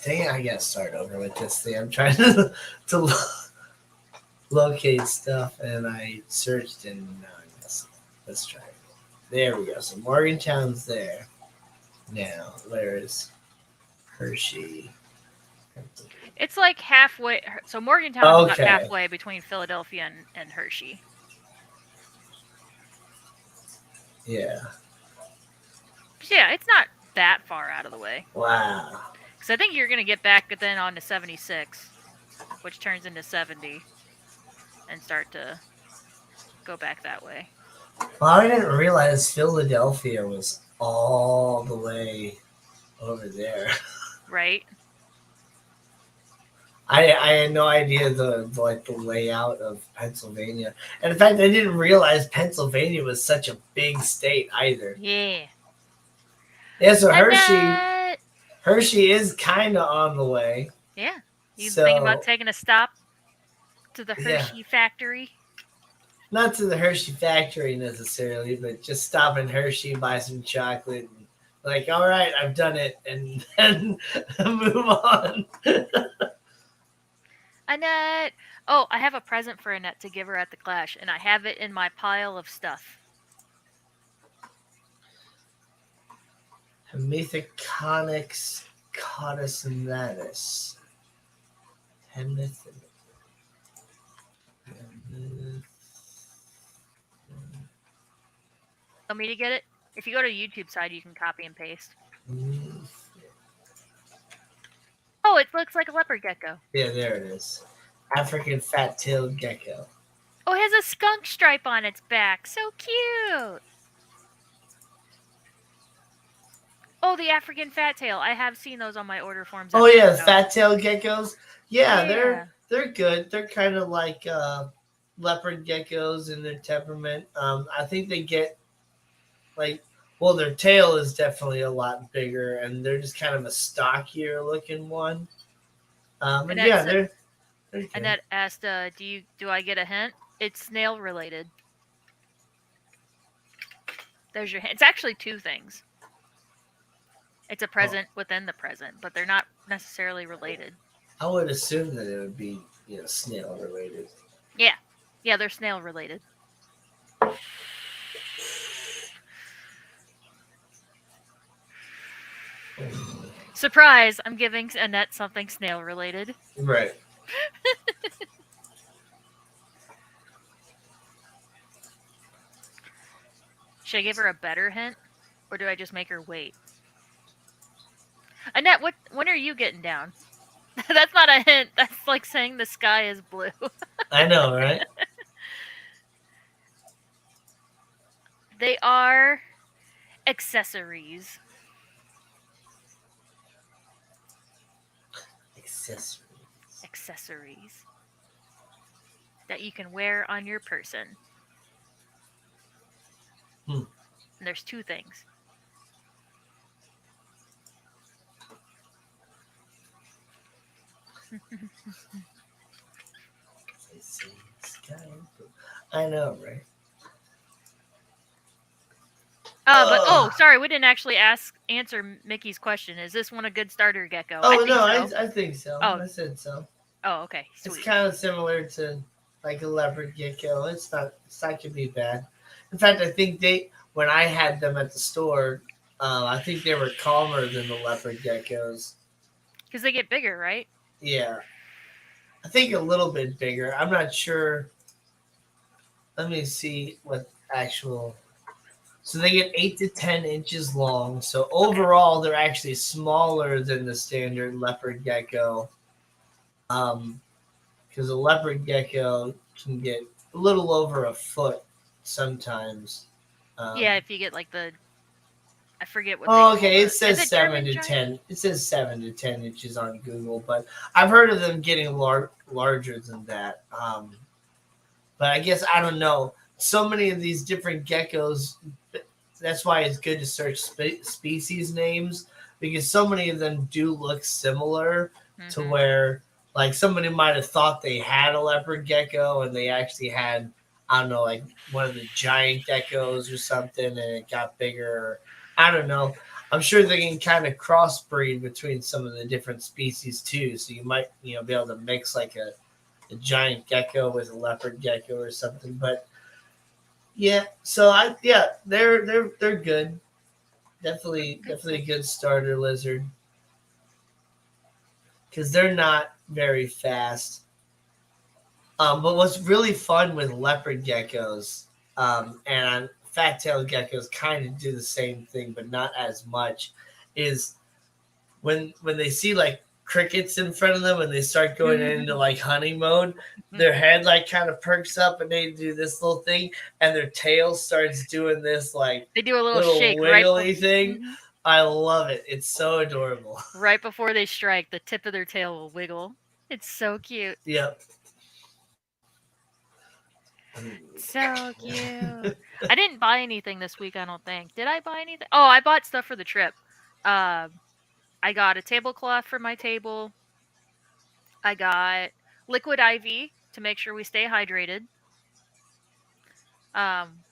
Dang it, I gotta start over with this thing. I'm trying to locate stuff, and I searched and no, let's try it. There we go. So Morgantown's there. Now, where's Hershey? It's like halfway. So Morgantown is about Okay. halfway between Philadelphia and Hershey. Yeah. Yeah, it's not that far out of the way. Wow. Because I think you're going to get back then on to 76, which turns into 70, and start to go back that way. Well, I didn't realize Philadelphia was all the way over there. Right? I had no idea the layout of Pennsylvania. And in fact, I didn't realize Pennsylvania was such a big state either. Yeah. Yeah, so Annette! Hershey is kind of on the way. Yeah. You So, thinking about taking a stop to the Yeah. Hershey factory? Not to the Hershey factory necessarily, but just stop in Hershey, buy some chocolate, and like, all right, I've done it, and then move on. Annette! Oh, I have a present for Annette to give her at the Clash, and I have it in my pile of stuff. Methaconyx caudacenatus. Want me to get it? If you go to the YouTube side, you can copy and paste. Oh, it looks like a leopard gecko. Yeah, there it is. African fat-tailed gecko. Oh, it has a skunk stripe on its back. So cute. Oh, the African fat tail. I have seen those on my order forms. Oh yeah, fat-tailed geckos. Yeah, Yeah. they're good. They're kind of like leopard geckos in their temperament. I think they get their tail is definitely a lot bigger, and they're just kind of a stockier looking one. But yeah, they're good. Annette asked, do I get a hint? It's snail related. There's your hint. It's actually two things. It's a present within the present, but they're not necessarily related. I would assume that it would be, snail related. Yeah, they're snail related. Surprise! I'm giving Annette something snail related. Right. Should I give her a better hint? Or do I just make her wait? Annette, when are you getting down? That's not a hint. That's like saying the sky is blue. I know, right? They are accessories. Accessories. That you can wear on your person. And there's two things. I know, right? Sorry, we didn't actually answer Mickey's question. Is this one a good starter gecko? I think so. Oh. I said so. Oh, okay. Sweet. It's kind of similar to like a leopard gecko. It's not going to be bad. In fact, I think when I had them at the store, I think they were calmer than the leopard geckos. Because they get bigger, right? Yeah. I think a little bit bigger. I'm not sure. Let me see what actual. So they get 8 to 10 inches long. So overall, they're actually smaller than the standard leopard gecko. Because a leopard gecko can get a little over a foot sometimes. Yeah, if you get like I forget what. Oh, okay. It says Is it 7 to German 10. It says 7 to 10 inches on Google, but I've heard of them getting larger than that. But I guess I don't know. So many of these different geckos. That's why it's good to search species names, because so many of them do look similar to where, like, somebody might have thought they had a leopard gecko and they actually had, I don't know, like one of the giant geckos or something, and it got bigger. I don't know. I'm sure they can kind of crossbreed between some of the different species too. So you might, be able to mix like a giant gecko with a leopard gecko or something. But yeah, so they're good. Definitely a good starter lizard because they're not very fast. But what's really fun with leopard geckos and fat-tailed geckos kind of do the same thing, but not as much. Is when they see like crickets in front of them and they start going into like hunting mode, their head like kind of perks up and they do this little thing, and their tail starts doing this like They do a little little shake right wiggly thing. Mhm. I love it. It's so adorable. Right before they strike, the tip of their tail will wiggle. It's so cute. Yep. So cute. I didn't buy anything this week, I don't think. Did I buy anything? Oh, I bought stuff for the trip. Um, I got a tablecloth for my table. I got liquid IV to make sure we stay hydrated.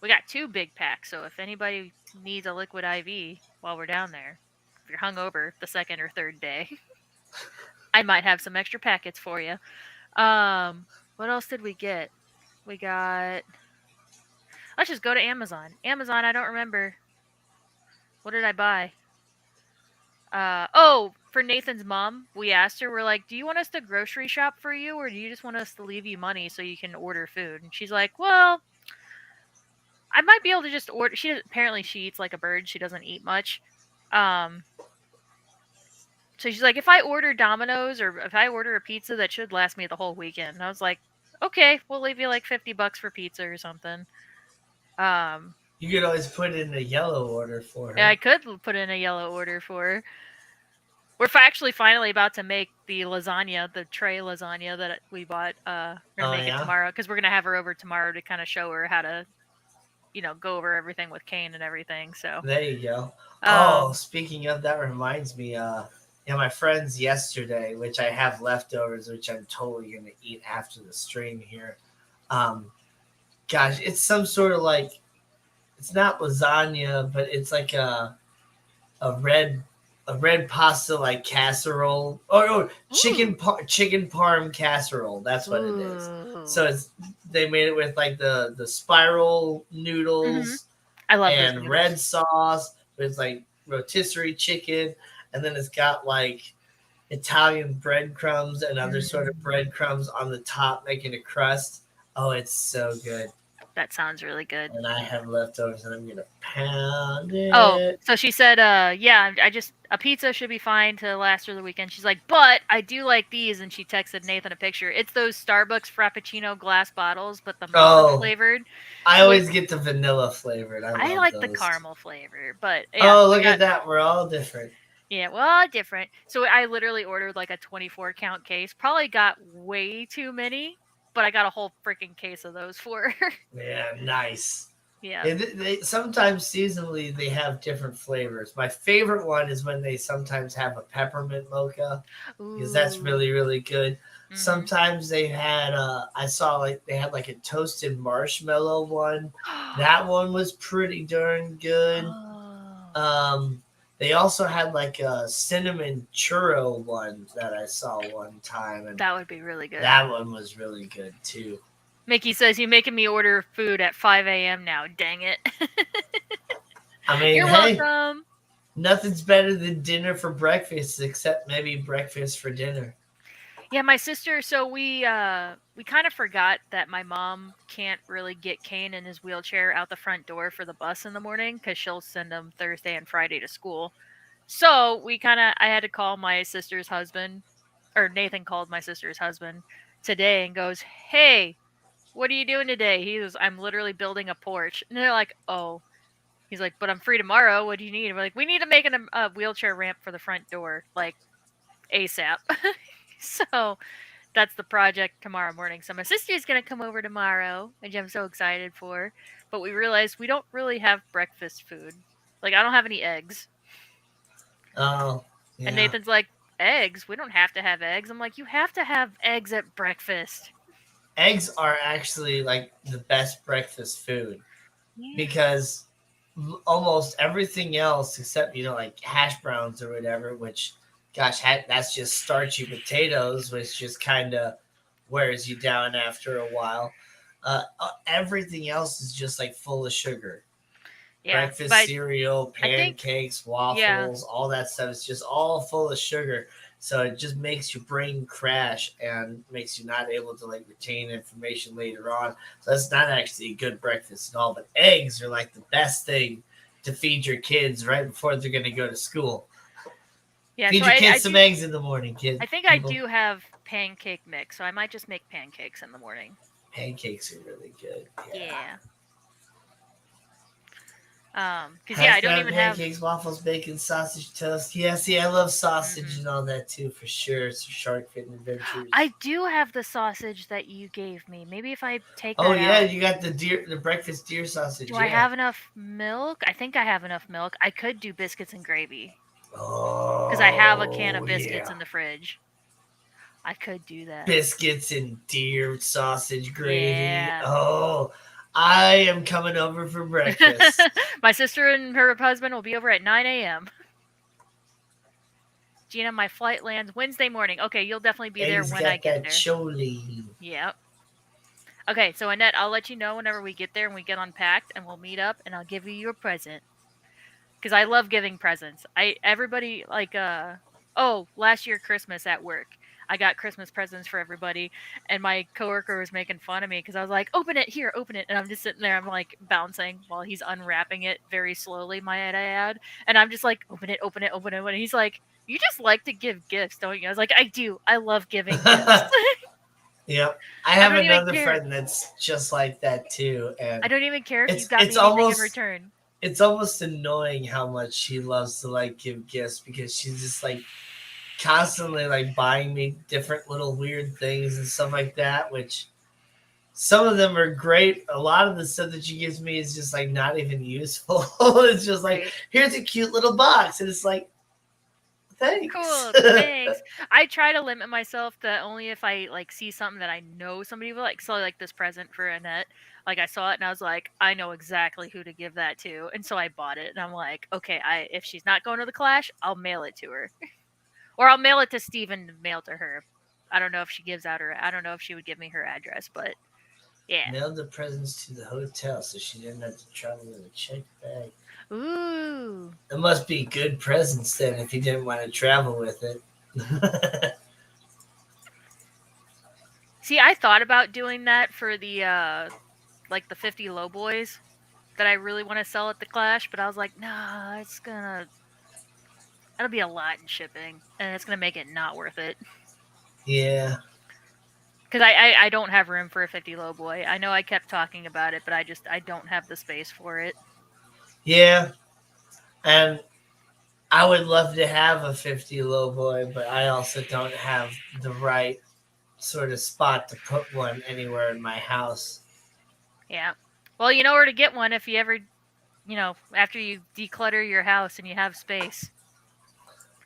We got 2 big packs, so if anybody needs a liquid IV while we're down there, if you're hungover the second or third day, I might have some extra packets for you. What else did we get? We got. Let's just go to Amazon. Amazon, I don't remember. What did I buy? Oh, for Nathan's mom, we asked her, we're like, do you want us to grocery shop for you, or do you just want us to leave you money so you can order food? And she's like, well, I might be able to just order. Apparently she eats like a bird. She doesn't eat much. Um, so she's like, if I order Domino's or if I order a pizza, that should last me the whole weekend. And I was like, okay, we'll leave you like $50 for pizza or something. You could always put in a yellow order for her. I could put in a yellow order for her. We're actually finally about to make the lasagna, the tray lasagna that we bought. We're gonna make it tomorrow because we're gonna have her over tomorrow to kind of show her how to, go over everything with Kane and everything. So there you go. Um, Speaking of that, reminds me. My friends yesterday, which I have leftovers, which I'm totally gonna eat after the stream here. Gosh, it's some sort of like, it's not lasagna, but it's like a red pasta like casserole. Chicken parm casserole. That's what it is. So they made it with like the spiral noodles. I love and red sauce with like rotisserie chicken, and then it's got like Italian breadcrumbs and other sort of breadcrumbs on the top, making a crust. Oh, it's so good. That sounds really good. And I have leftovers, and I'm gonna pound it. Oh, so she said, yeah, a pizza should be fine to last through the weekend. She's like, but I do like these, and she texted Nathan a picture. It's those Starbucks Frappuccino glass bottles, but the melon flavored. I always get the vanilla flavored. I like those. The caramel flavor, but yeah, look at that, we're all different. Yeah, well, different. So I literally ordered like a 24 count case. Probably got way too many, but I got a whole freaking case of those for her. Yeah, nice. Yeah. And they sometimes seasonally they have different flavors. My favorite one is when they sometimes have a peppermint mocha, because that's really, really good. Mm-hmm. Sometimes they had I saw like they had like a toasted marshmallow one. That one was pretty darn good. They also had like a cinnamon churro one that I saw one time, and that would be really good. That one was really good too. Mickey says, you're making me order food at 5 a.m. now. Dang it. I mean, you're welcome. Nothing's better than dinner for breakfast, except maybe breakfast for dinner. Yeah, my sister, so we kind of forgot that my mom can't really get Kane in his wheelchair out the front door for the bus in the morning because she'll send him Thursday and Friday to school. So I had to call my sister's husband, or Nathan called my sister's husband today and goes, hey, what are you doing today? He goes, I'm literally building a porch. And they're like, oh. He's like, but I'm free tomorrow. What do you need? And we're like, we need to make a wheelchair ramp for the front door, like ASAP. So that's the project tomorrow morning. So my sister's going to come over tomorrow, which I'm so excited for. But we realized we don't really have breakfast food. Like, I don't have any eggs. Oh, yeah. And Nathan's like, eggs? We don't have to have eggs. I'm like, you have to have eggs at breakfast. eggs are actually like the best breakfast food Yeah. because almost everything else except like hash browns or whatever, which gosh, that's just starchy potatoes, which just kind of wears you down after a while. Everything else is just like full of sugar. Yeah. Breakfast But cereal, I think pancakes, yeah. waffles, all that stuff is just all full of sugar. So it just makes your brain crash and makes you not able to like retain information later on. So that's not actually a good breakfast at all. But eggs are like the best thing to feed your kids right before they're going to go to school. Yeah, Feed so your I kids some do eggs in the morning, I kid think I people. do have pancake mix, so I might just make pancakes in the morning. Pancakes are really good. Yeah. Yeah. Cause yeah, I Hash don't brown even have. pancakes, waffles, bacon, sausage, toast. Yeah, see, I love sausage Mhm. and all that too, for sure. It's Shark Fin Adventures. I do have the sausage that you gave me. Maybe if I take Oh that yeah, out. you got the breakfast deer sausage. Do I Yeah. have enough milk? I think I have enough milk. I could do biscuits and gravy because I have a can of Oh biscuits yeah, in the fridge. I could do that. biscuits and deer sausage gravy. Yeah. Oh, I am coming over for breakfast. My sister and her husband will be over at 9 a.m. Gina, my flight lands Wednesday morning. Okay, you'll definitely be there Eggs when I got get that there. choline. Yep. Okay, so Annette, I'll let you know whenever we get there and we get unpacked, and we'll meet up, and I'll give you your present because I love giving presents. I everybody like last year Christmas at work, I got Christmas presents for everybody, and my coworker was making fun of me because I was like, "Open it here, open it," and I'm just sitting there, I'm like bouncing while he's unwrapping it very slowly. Might I add? And I'm just like, "Open it, open it, open it," and he's like, "You just like to give gifts, don't you?" I was like, "I do. I love giving gifts. Yep. I I have don't even another care. friend that's just like that too, I and don't even care if you it's got it's me anything in almost return." it's almost annoying how much she loves to like give gifts because she's just like constantly like buying me different little weird things and stuff like that, which some of them are great. A lot of the stuff that she gives me is just like not even useful. It's just like, Right. here's a cute little box, and it's like, thanks. Cool. Thanks. I try to limit myself to only if I like see something that I know somebody will like. So like this present for Annette, like I saw it and I was like, I know exactly who to give that to, and so I bought it. And I'm like, okay, I if she's not going to the Clash, I'll mail it to her, or I'll mail it to Steven to mail to her. I don't know if she gives out her. I don't know if she would give me her address, but yeah. Mailed the presents to the hotel so she didn't have to travel with a check bag. Ooh. It must be good presents then if you didn't want to travel with it. See, I thought about doing that for the like the 50 low boys that I really want to sell at the Clash, but I was like, nah, it'll be a lot in shipping, and it's gonna make it not worth it. Yeah. Because I don't have room for a 50 low boy. I know I kept talking about it, but I don't have the space for it. Yeah. And I would love to have a 50 low boy, but I also don't have the right sort of spot to put one anywhere in my house. Yeah. Well, you know where to get one if you ever, after you declutter your house and you have space.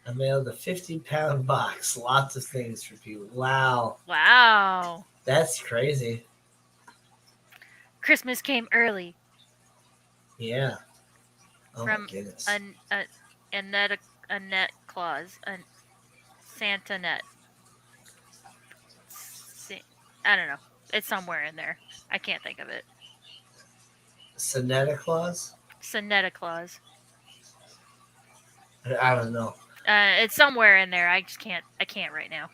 I mailed a 50-pound box. Lots of things for people. Wow. Wow. That's crazy. Christmas came early Yeah. Oh my from goodness. a Annette Claus, a Santa net. I don't know. It's somewhere in there. I can't think of it. Santa Claus? Santa Claus. I don't know. It's somewhere in there. I just can't. I can't right now.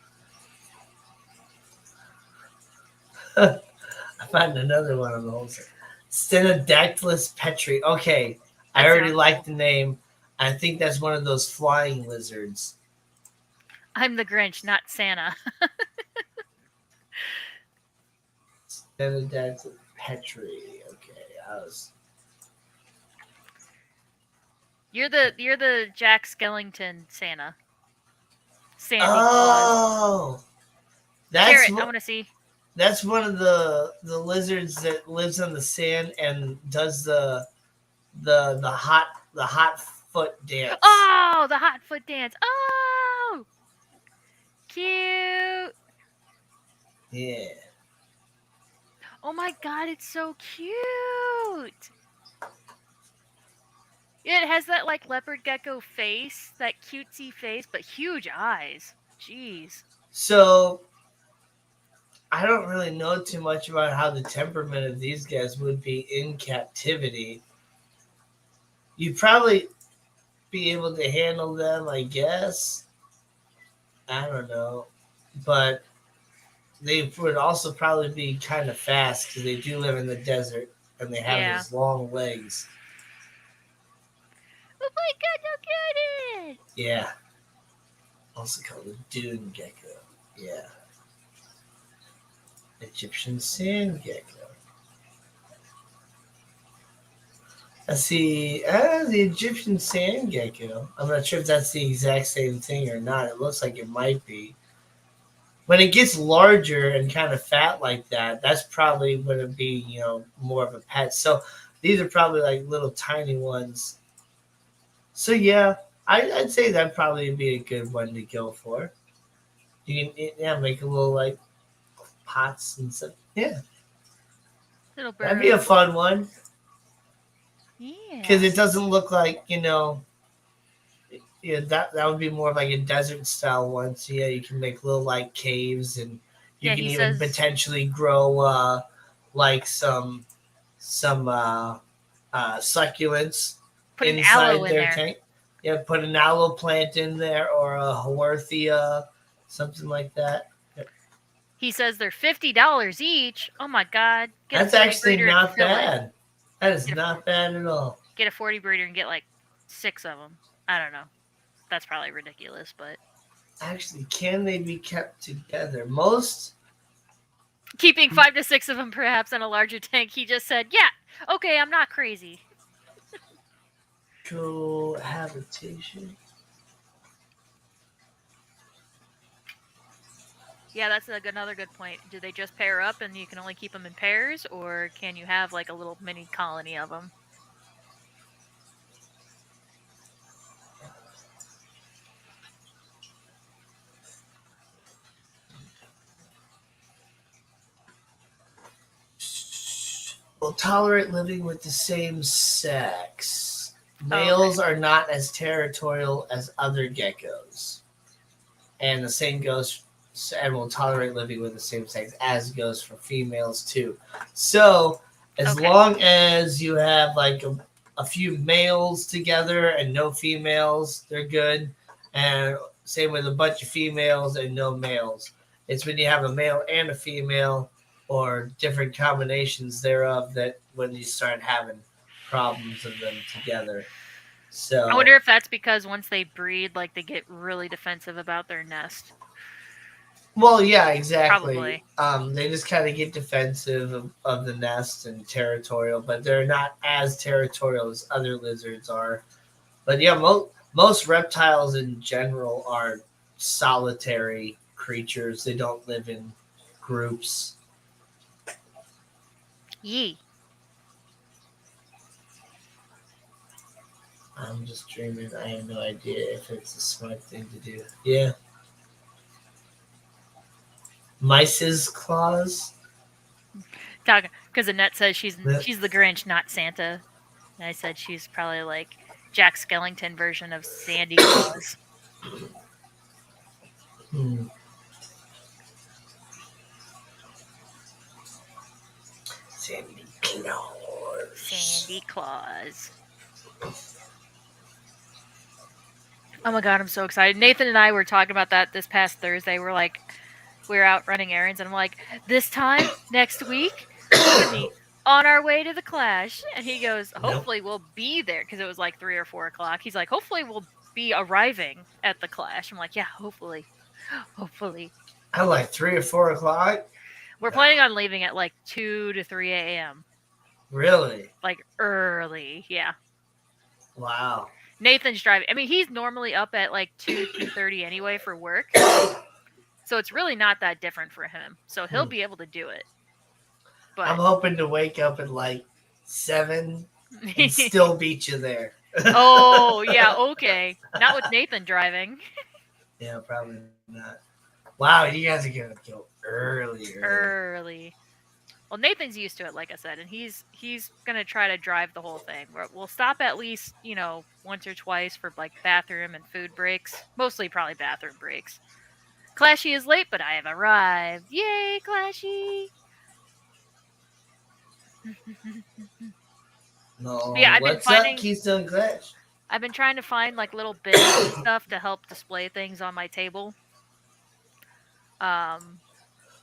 I found another one of those. Stenodactylus petri. Okay. I That already sounds like cool. the name. I think that's one of those flying lizards. I'm the Grinch, not Santa. Stenodactylus petri. Okay. I was. You're the Jack Skellington Santa. Sandy Claus. Oh! Share That's it. I what. want to see. That's one of the lizards that lives on the sand and does the hot foot dance. Oh, the hot foot dance. Oh, cute. Yeah. Oh my god, it's so cute. Yeah, it has that like leopard gecko face, that cutesy face, but huge eyes. Jeez. So I don't really know too much about how the temperament of these guys would be in captivity. You'd probably be able to handle them, I guess. I don't know. But they would also probably be kind of fast because they do live in the desert and they have Yeah. those long legs. Oh my god, look at it! Yeah. Also called the dune gecko. Yeah. Egyptian sand gecko. I see the Egyptian sand gecko. I'm not sure if that's the exact same thing or not. It looks like it might be. When it gets larger and kind of fat like that, that's probably going to be, more of a pet. So these are probably like little tiny ones. So yeah, I'd say that'd probably be a good one to go for. You can make a little like pots and stuff. Yeah, Little that'd be a bird. fun one because Yeah. it doesn't look like yeah, that would be more of like a desert style one. So yeah, you can make little like caves, and you Yeah, can he even says potentially grow like some succulents put an aloe inside in their there. tank. Yeah, put an aloe plant in there or a haworthia, something like that. He says they're $50 each. Oh my god. Get a That's 40 actually breeder and not fill it. bad. That is Get a not bad at all. get a 40 breeder and get like 6 of them. I don't know. That's probably ridiculous, but Actually, can they be kept together? Most keeping 5 to 6 of them perhaps in a larger tank. He just said, "Yeah, okay, I'm not crazy." cohabitation. Yeah, that's another good point. Do they just pair up and you can only keep them in pairs, or can you have like a little mini colony of them? Will tolerate living with the same sex. Oh, okay. Males are not as territorial as other geckos, and the same goes and will tolerate living with the same sex as goes for females too. So as Okay. long as you have like a few males together and no females, they're good. And same with a bunch of females and no males. It's when you have a male and a female or different combinations thereof that when you start having problems of them together. I So wonder if that's because once they breed, like they get really defensive about their nest. well, yeah, exactly. Probably. They just kind of get defensive of the nest and territorial, but they're not as territorial as other lizards are. But yeah, most reptiles in general are solitary creatures. They don't live in groups. Yee. I'm just dreaming. I have no idea if it's a smart thing to do. Yeah. Mice's claws. Because Annette says she's That- the Grinch, not Santa. And I said she's probably like Jack Skellington version of Sandy Claus. Hmm. Sandy Claus. Sandy Claus. Oh my god, I'm so excited. Nathan and I were talking about that this past Thursday. We were out running errands, and I'm like, this time next week, we're gonna be on our way to the Clash. And he goes, Nope. hopefully we'll be there because it was like 3 or 4 o'clock. He's like, hopefully we'll be arriving at the Clash. I'm like, yeah, hopefully, hopefully. I'm like 3 or 4 o'clock. We're planning on leaving at like 2 to 3 a.m. Really? Like early, yeah. Wow. Nathan's driving. I mean, he's normally up at like 2:30 anyway for work. So it's really not that different for him. So he'll be able to do it. I'm But hoping to wake up at like 7 and still beat you there. oh, yeah, okay. Not with Nathan driving. Yeah, probably not. Wow, you guys are gonna go earlier. Early. Well, Nathan's used to it, like I said, and he's gonna try to drive the whole thing. We'll stop at least once or twice for like bathroom and food breaks. Mostly probably bathroom breaks. Clashy is late, but I have arrived. Yay, Clashy! Yeah, No, what's up, Keystone Clash? I've been trying to find like little bins and stuff to help display things on my table. Um,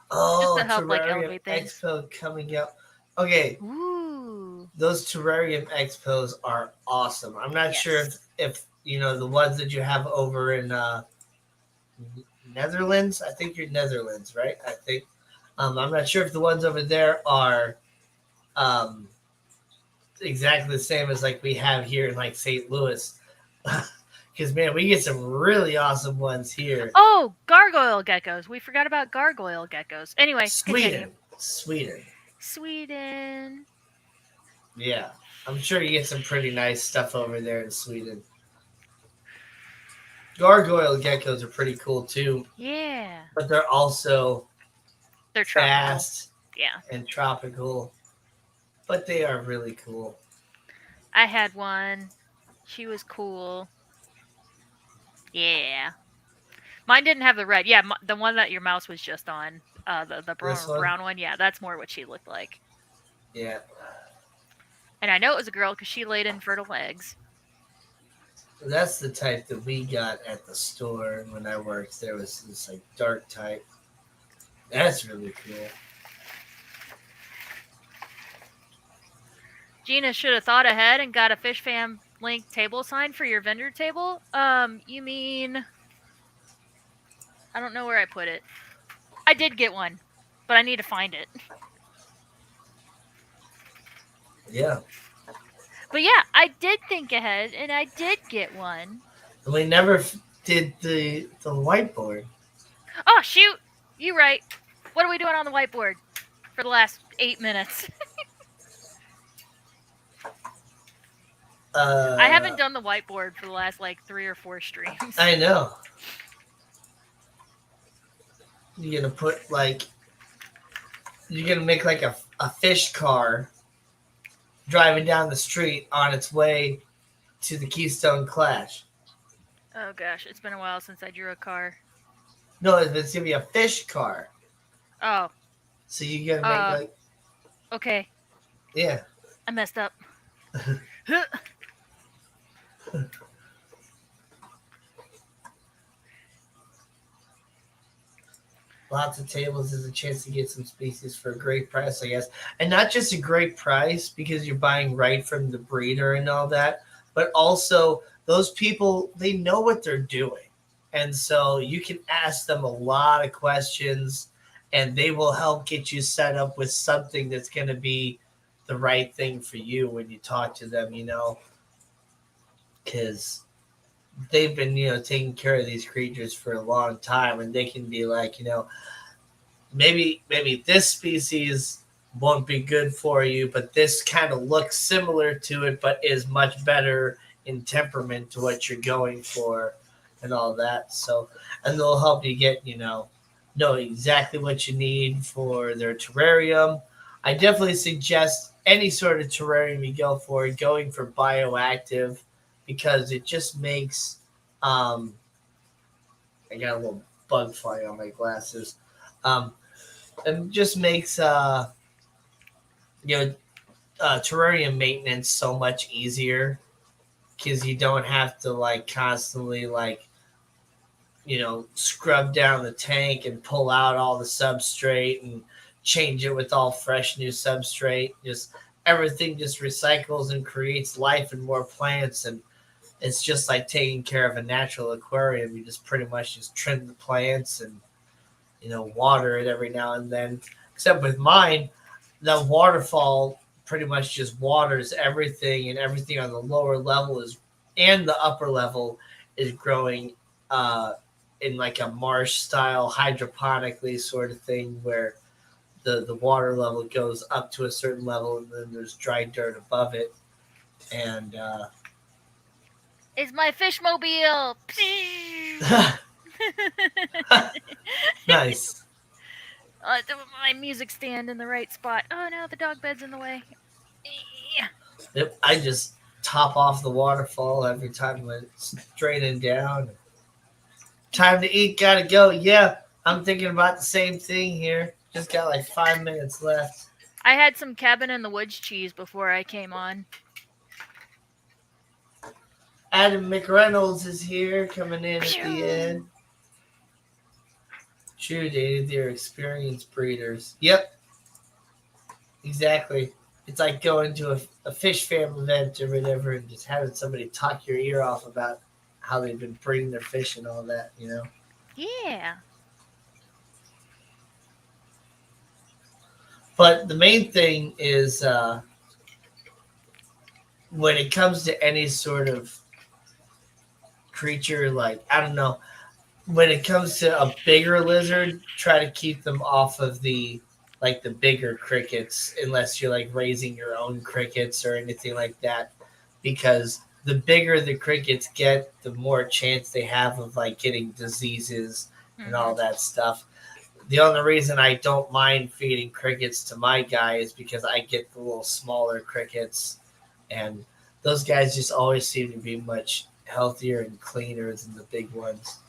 just to Oh, help like Terrarium elevate things. Expo coming up. Okay, Ooh. those Terrarium Expos are awesome. I'm not sure Yes. if you know the ones that you have over in Netherlands. I think you're Netherlands, right? I think. I'm not sure if the ones over there are um, exactly the same as like we have here in like St. Louis. Because man, we get some really awesome ones here. Oh, gargoyle geckos. We forgot about gargoyle geckos. Anyway, continue. Sweden. Sweden. Yeah, I'm sure you get some pretty nice stuff over there in Sweden. Gargoyle geckos are pretty cool too, Yeah. but they're also They're tropical. fast Yeah. and tropical. But they are really cool. I had one. She was cool. Yeah. Mine didn't have the red. Yeah, the one that your mouse was just on. The This one, brown one. Yeah, that's more what she looked like. yeah, And I know it was a girl because she laid infertile eggs. that's the type that we got at the store when I worked. There was this like dark type. That's really cool. Gina should have thought ahead and got a Fish Fam link table sign for your vendor table. You mean I don't know where I put it. I did get one, but I need to find it. Yeah, But yeah, I did think ahead and I did get one. and we never did the whiteboard. Oh shoot! You right. What are we doing on the whiteboard for the last 8 minutes? I haven't done the whiteboard for the last like 3 or 4 streams. I know. You're gonna put like you're gonna make like a fish car driving down the street on its way to the Keystone Clash. Oh gosh, it's been a while since I drew a car. No, it's gonna be a fish car. Oh, So you gotta make like okay. yeah. I messed up. Lots of tables is a chance to get some species for a great price, I guess. And not just a great price because you're buying right from the breeder and all that, but also those people, they know what they're doing. And so you can ask them a lot of questions and they will help get you set up with something that's going to be the right thing for you when you talk to them, because they've been, taking care of these creatures for a long time and they can be like, maybe this species won't be good for you, but this kind of looks similar to it, but is much better in temperament to what you're going for and all that. So, and they'll help you get, know exactly what you need for their terrarium. I definitely suggest any sort of terrarium you go for, going for bioactive because it just makes, I got a little bug fly on my glasses. It just makes you know terrarium maintenance so much easier because you don't have to like constantly like scrub down the tank and pull out all the substrate and change it with all fresh new substrate. Just everything just recycles and creates life and more plants, and it's just like taking care of a natural aquarium. You just pretty much just trim the plants and water it every now and then. Except with mine, the waterfall pretty much just waters everything, and everything on the lower level is and the upper level is growing in like a marsh style hydroponically sort of thing where the water level goes up to a certain level and then there's dry dirt above it. And It's my fish mobile. nice. My music stand in the right spot. Oh no, the dog bed's in the way. Yeah. Yep, I just top off the waterfall every time it's draining down. Time to eat, gotta go. Yeah, I'm thinking about the same thing here. Just got like 5 minutes left. I had some cabin in the woods cheese before I came on. Adam McReynolds is here, coming in at the Phew. end. True, Dave, they're experienced breeders. Yep, exactly. It's like going to a fish fam event or whatever and just having somebody talk your ear off about how they've been breeding their fish and all that, you know? Yeah. But the main thing is when it comes to any sort of creature, like, I don't know, when it comes to a bigger lizard, try to keep them off of the bigger crickets unless you're like raising your own crickets or anything like that, because the bigger the crickets get, the more chance they have of like getting diseases and all Mm-hmm. that stuff. The only reason I don't mind feeding crickets to my guy is because I get the little smaller crickets, and those guys just always seem to be much healthier and cleaner than the big ones.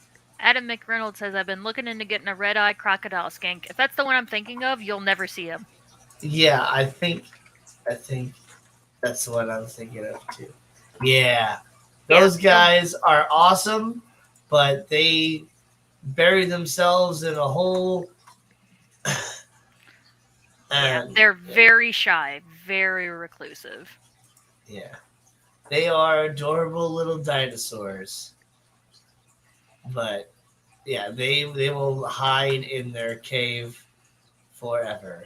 Adam McReynolds says I've been looking into getting a red-eye crocodile skink. If that's the one I'm thinking of, you'll never see him. Yeah, I think that's what I'm thinking of too. Yeah, Yeah. those guys are awesome, but they bury themselves in a hole. Yeah. And They're very shy, very reclusive. yeah, they are adorable little dinosaurs. But yeah, they will hide in their cave forever.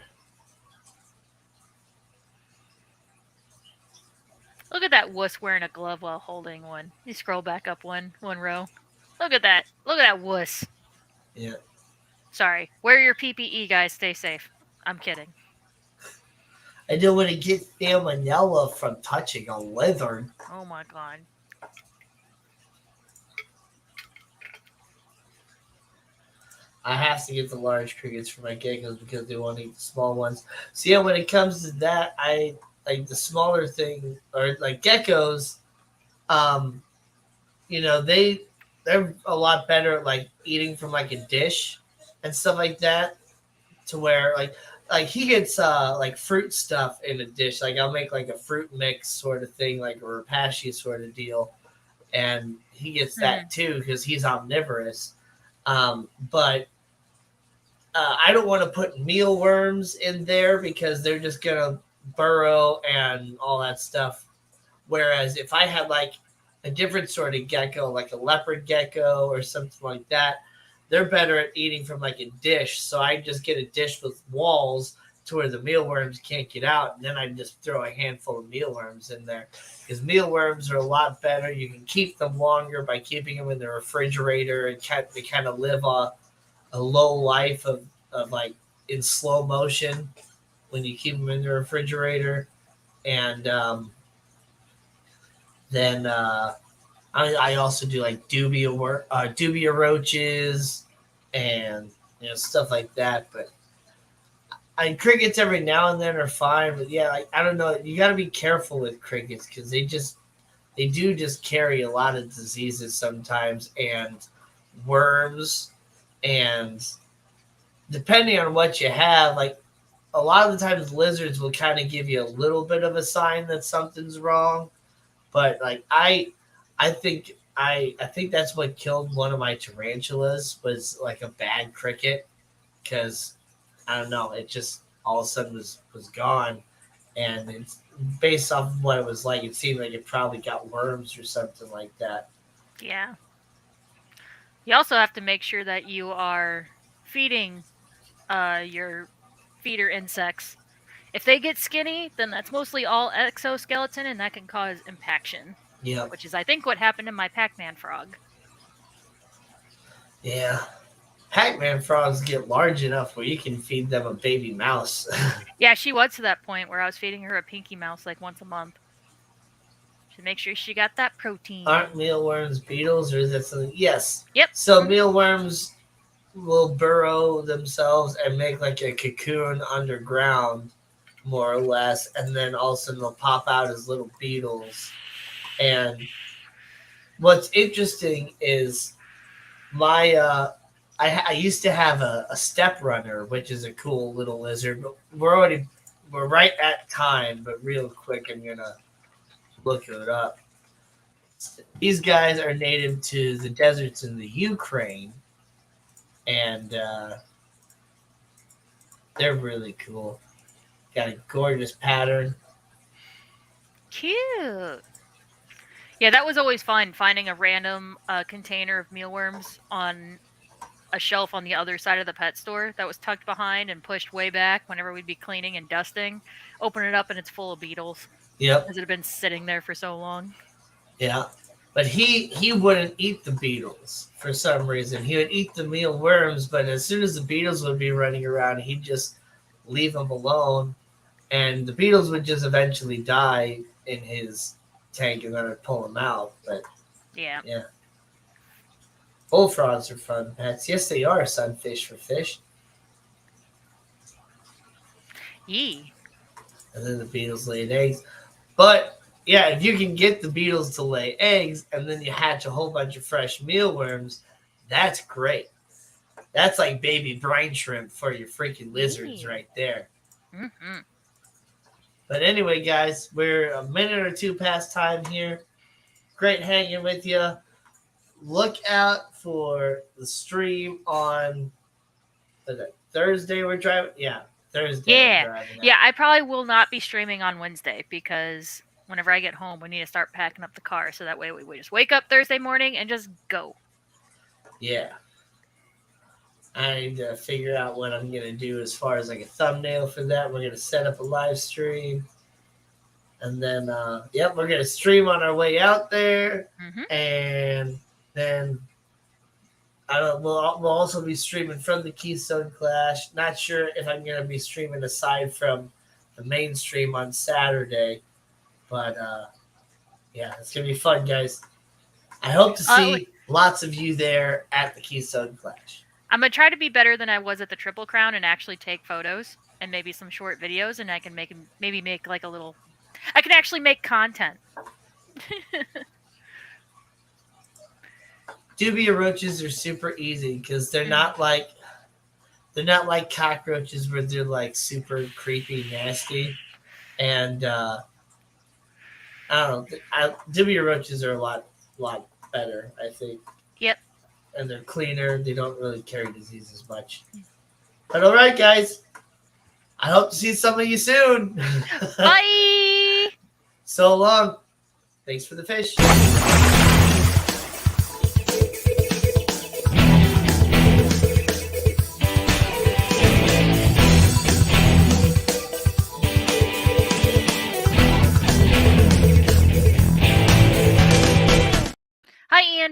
Look at that wuss wearing a glove while holding one. You scroll back up one row. Look at that. Look at that wuss. Yeah, Sorry. Wear your PPE, guys. Stay safe. I'm kidding. I don't want to get salmonella from touching a lizard. Oh my god. I have to get the large crickets for my geckos because they won't eat the small ones. So yeah, when it comes to that, I like the smaller thing or like geckos. Um, they're a lot better at like eating from like a dish and stuff like that. To where like he gets like fruit stuff in a dish. Like I'll make like a fruit mix sort of thing, like a rapashi sort of deal, and he gets Hmm. that too because he's omnivorous. But I don't want to put mealworms in there because they're just gonna burrow and all that stuff. Whereas if I had like a different sort of gecko, like a leopard gecko or something like that, they're better at eating from like a dish. So I just get a dish with walls to where the mealworms can't get out, and then I just throw a handful of mealworms in there because mealworms are a lot better. You can keep them longer by keeping them in the refrigerator, and they kind of live a low life of like in slow motion when you keep them in the refrigerator. And then I also do like dubia roaches and stuff like that. But crickets every now and then are fine. But yeah, I don't know. You got to be careful with crickets because they do just carry a lot of diseases sometimes and worms, and depending on what you have, like a lot of the times lizards will kind of give you a little bit of a sign that something's wrong. But like I think that's what killed one of my tarantulas was like a bad cricket because I don't know, it just all of a sudden was gone, and it's based off of what it was like. It seemed like it probably got worms or something like that. Yeah. You also have to make sure that you are feeding your feeder insects. If they get skinny, then that's mostly all exoskeleton and that can cause impaction, Yep. which is I think what happened to my Pac-Man frog. Yeah. Pac-Man frogs get large enough where you can feed them a baby mouse. Yeah, she was to that point where I was feeding her a pinky mouse like once a month to make sure she got that Aren't protein. mealworms beetles, or is that something? Yes. Yep. So mealworms will burrow themselves and make like a cocoon underground, more or less, and then all of a sudden they'll pop out as little beetles. And what's interesting is my I used to have a step runner, which is a cool little lizard. But we're right at time, but real quick, I'm gonna look it up. These guys are native to the deserts in the Ukraine, and they're really cool. Got a gorgeous pattern. Cute. Yeah, that was always fun, finding a random container of mealworms on a shelf on the other side of the pet store that was tucked behind and pushed way back whenever we'd be cleaning and dusting. Open it up and it's full of beetles Yep. because it had been sitting there for so long. Yeah. But he wouldn't eat the beetles for some reason. He would eat the mealworms, but as soon as the beetles would be running around, he'd just leave them alone, and the beetles would just eventually die in his tank, and then I'd pull them out. But Yeah. yeah, bullfrogs are fun pets. Yes, they are sunfish for fish. Yee. And then the beetles laid eggs. But yeah, if you can get the beetles to lay eggs and then you hatch a whole bunch of fresh mealworms, that's great. That's like baby brine shrimp for your freaking lizards right there. Mm-hmm. But anyway, guys, we're a minute or two past time here. Great hanging with you. Look out for the stream on Thursday. We're driving. Yeah, Thursday. Yeah. We're driving out. Yeah, I probably will not be streaming on Wednesday because whenever I get home, we need to start packing up the car so that way we just wake up Thursday morning and just go. Yeah. I need to figure out what I'm going to do as far as like a thumbnail for that. We're going to set up a live stream. And then, we're going to stream on our way out there. Mm-hmm. And then we'll also be streaming from the Keystone Clash. Not sure if I'm going to be streaming aside from the main stream on Saturday. But, it's going to be fun, guys. I hope to see lots of you there at the Keystone Clash. I'm going to try to be better than I was at the Triple Crown and actually take photos and maybe some short videos, and I can maybe make like a little... I can actually make content. Dubia roaches are super easy because they're not like cockroaches where they're like super creepy, nasty, and I don't know. Dubia roaches are a lot better, I think. Yep. And they're cleaner. They don't really carry disease as much. But all right, guys. I hope to see some of you soon. Bye. So long. Thanks for the fish. Hi, Ian.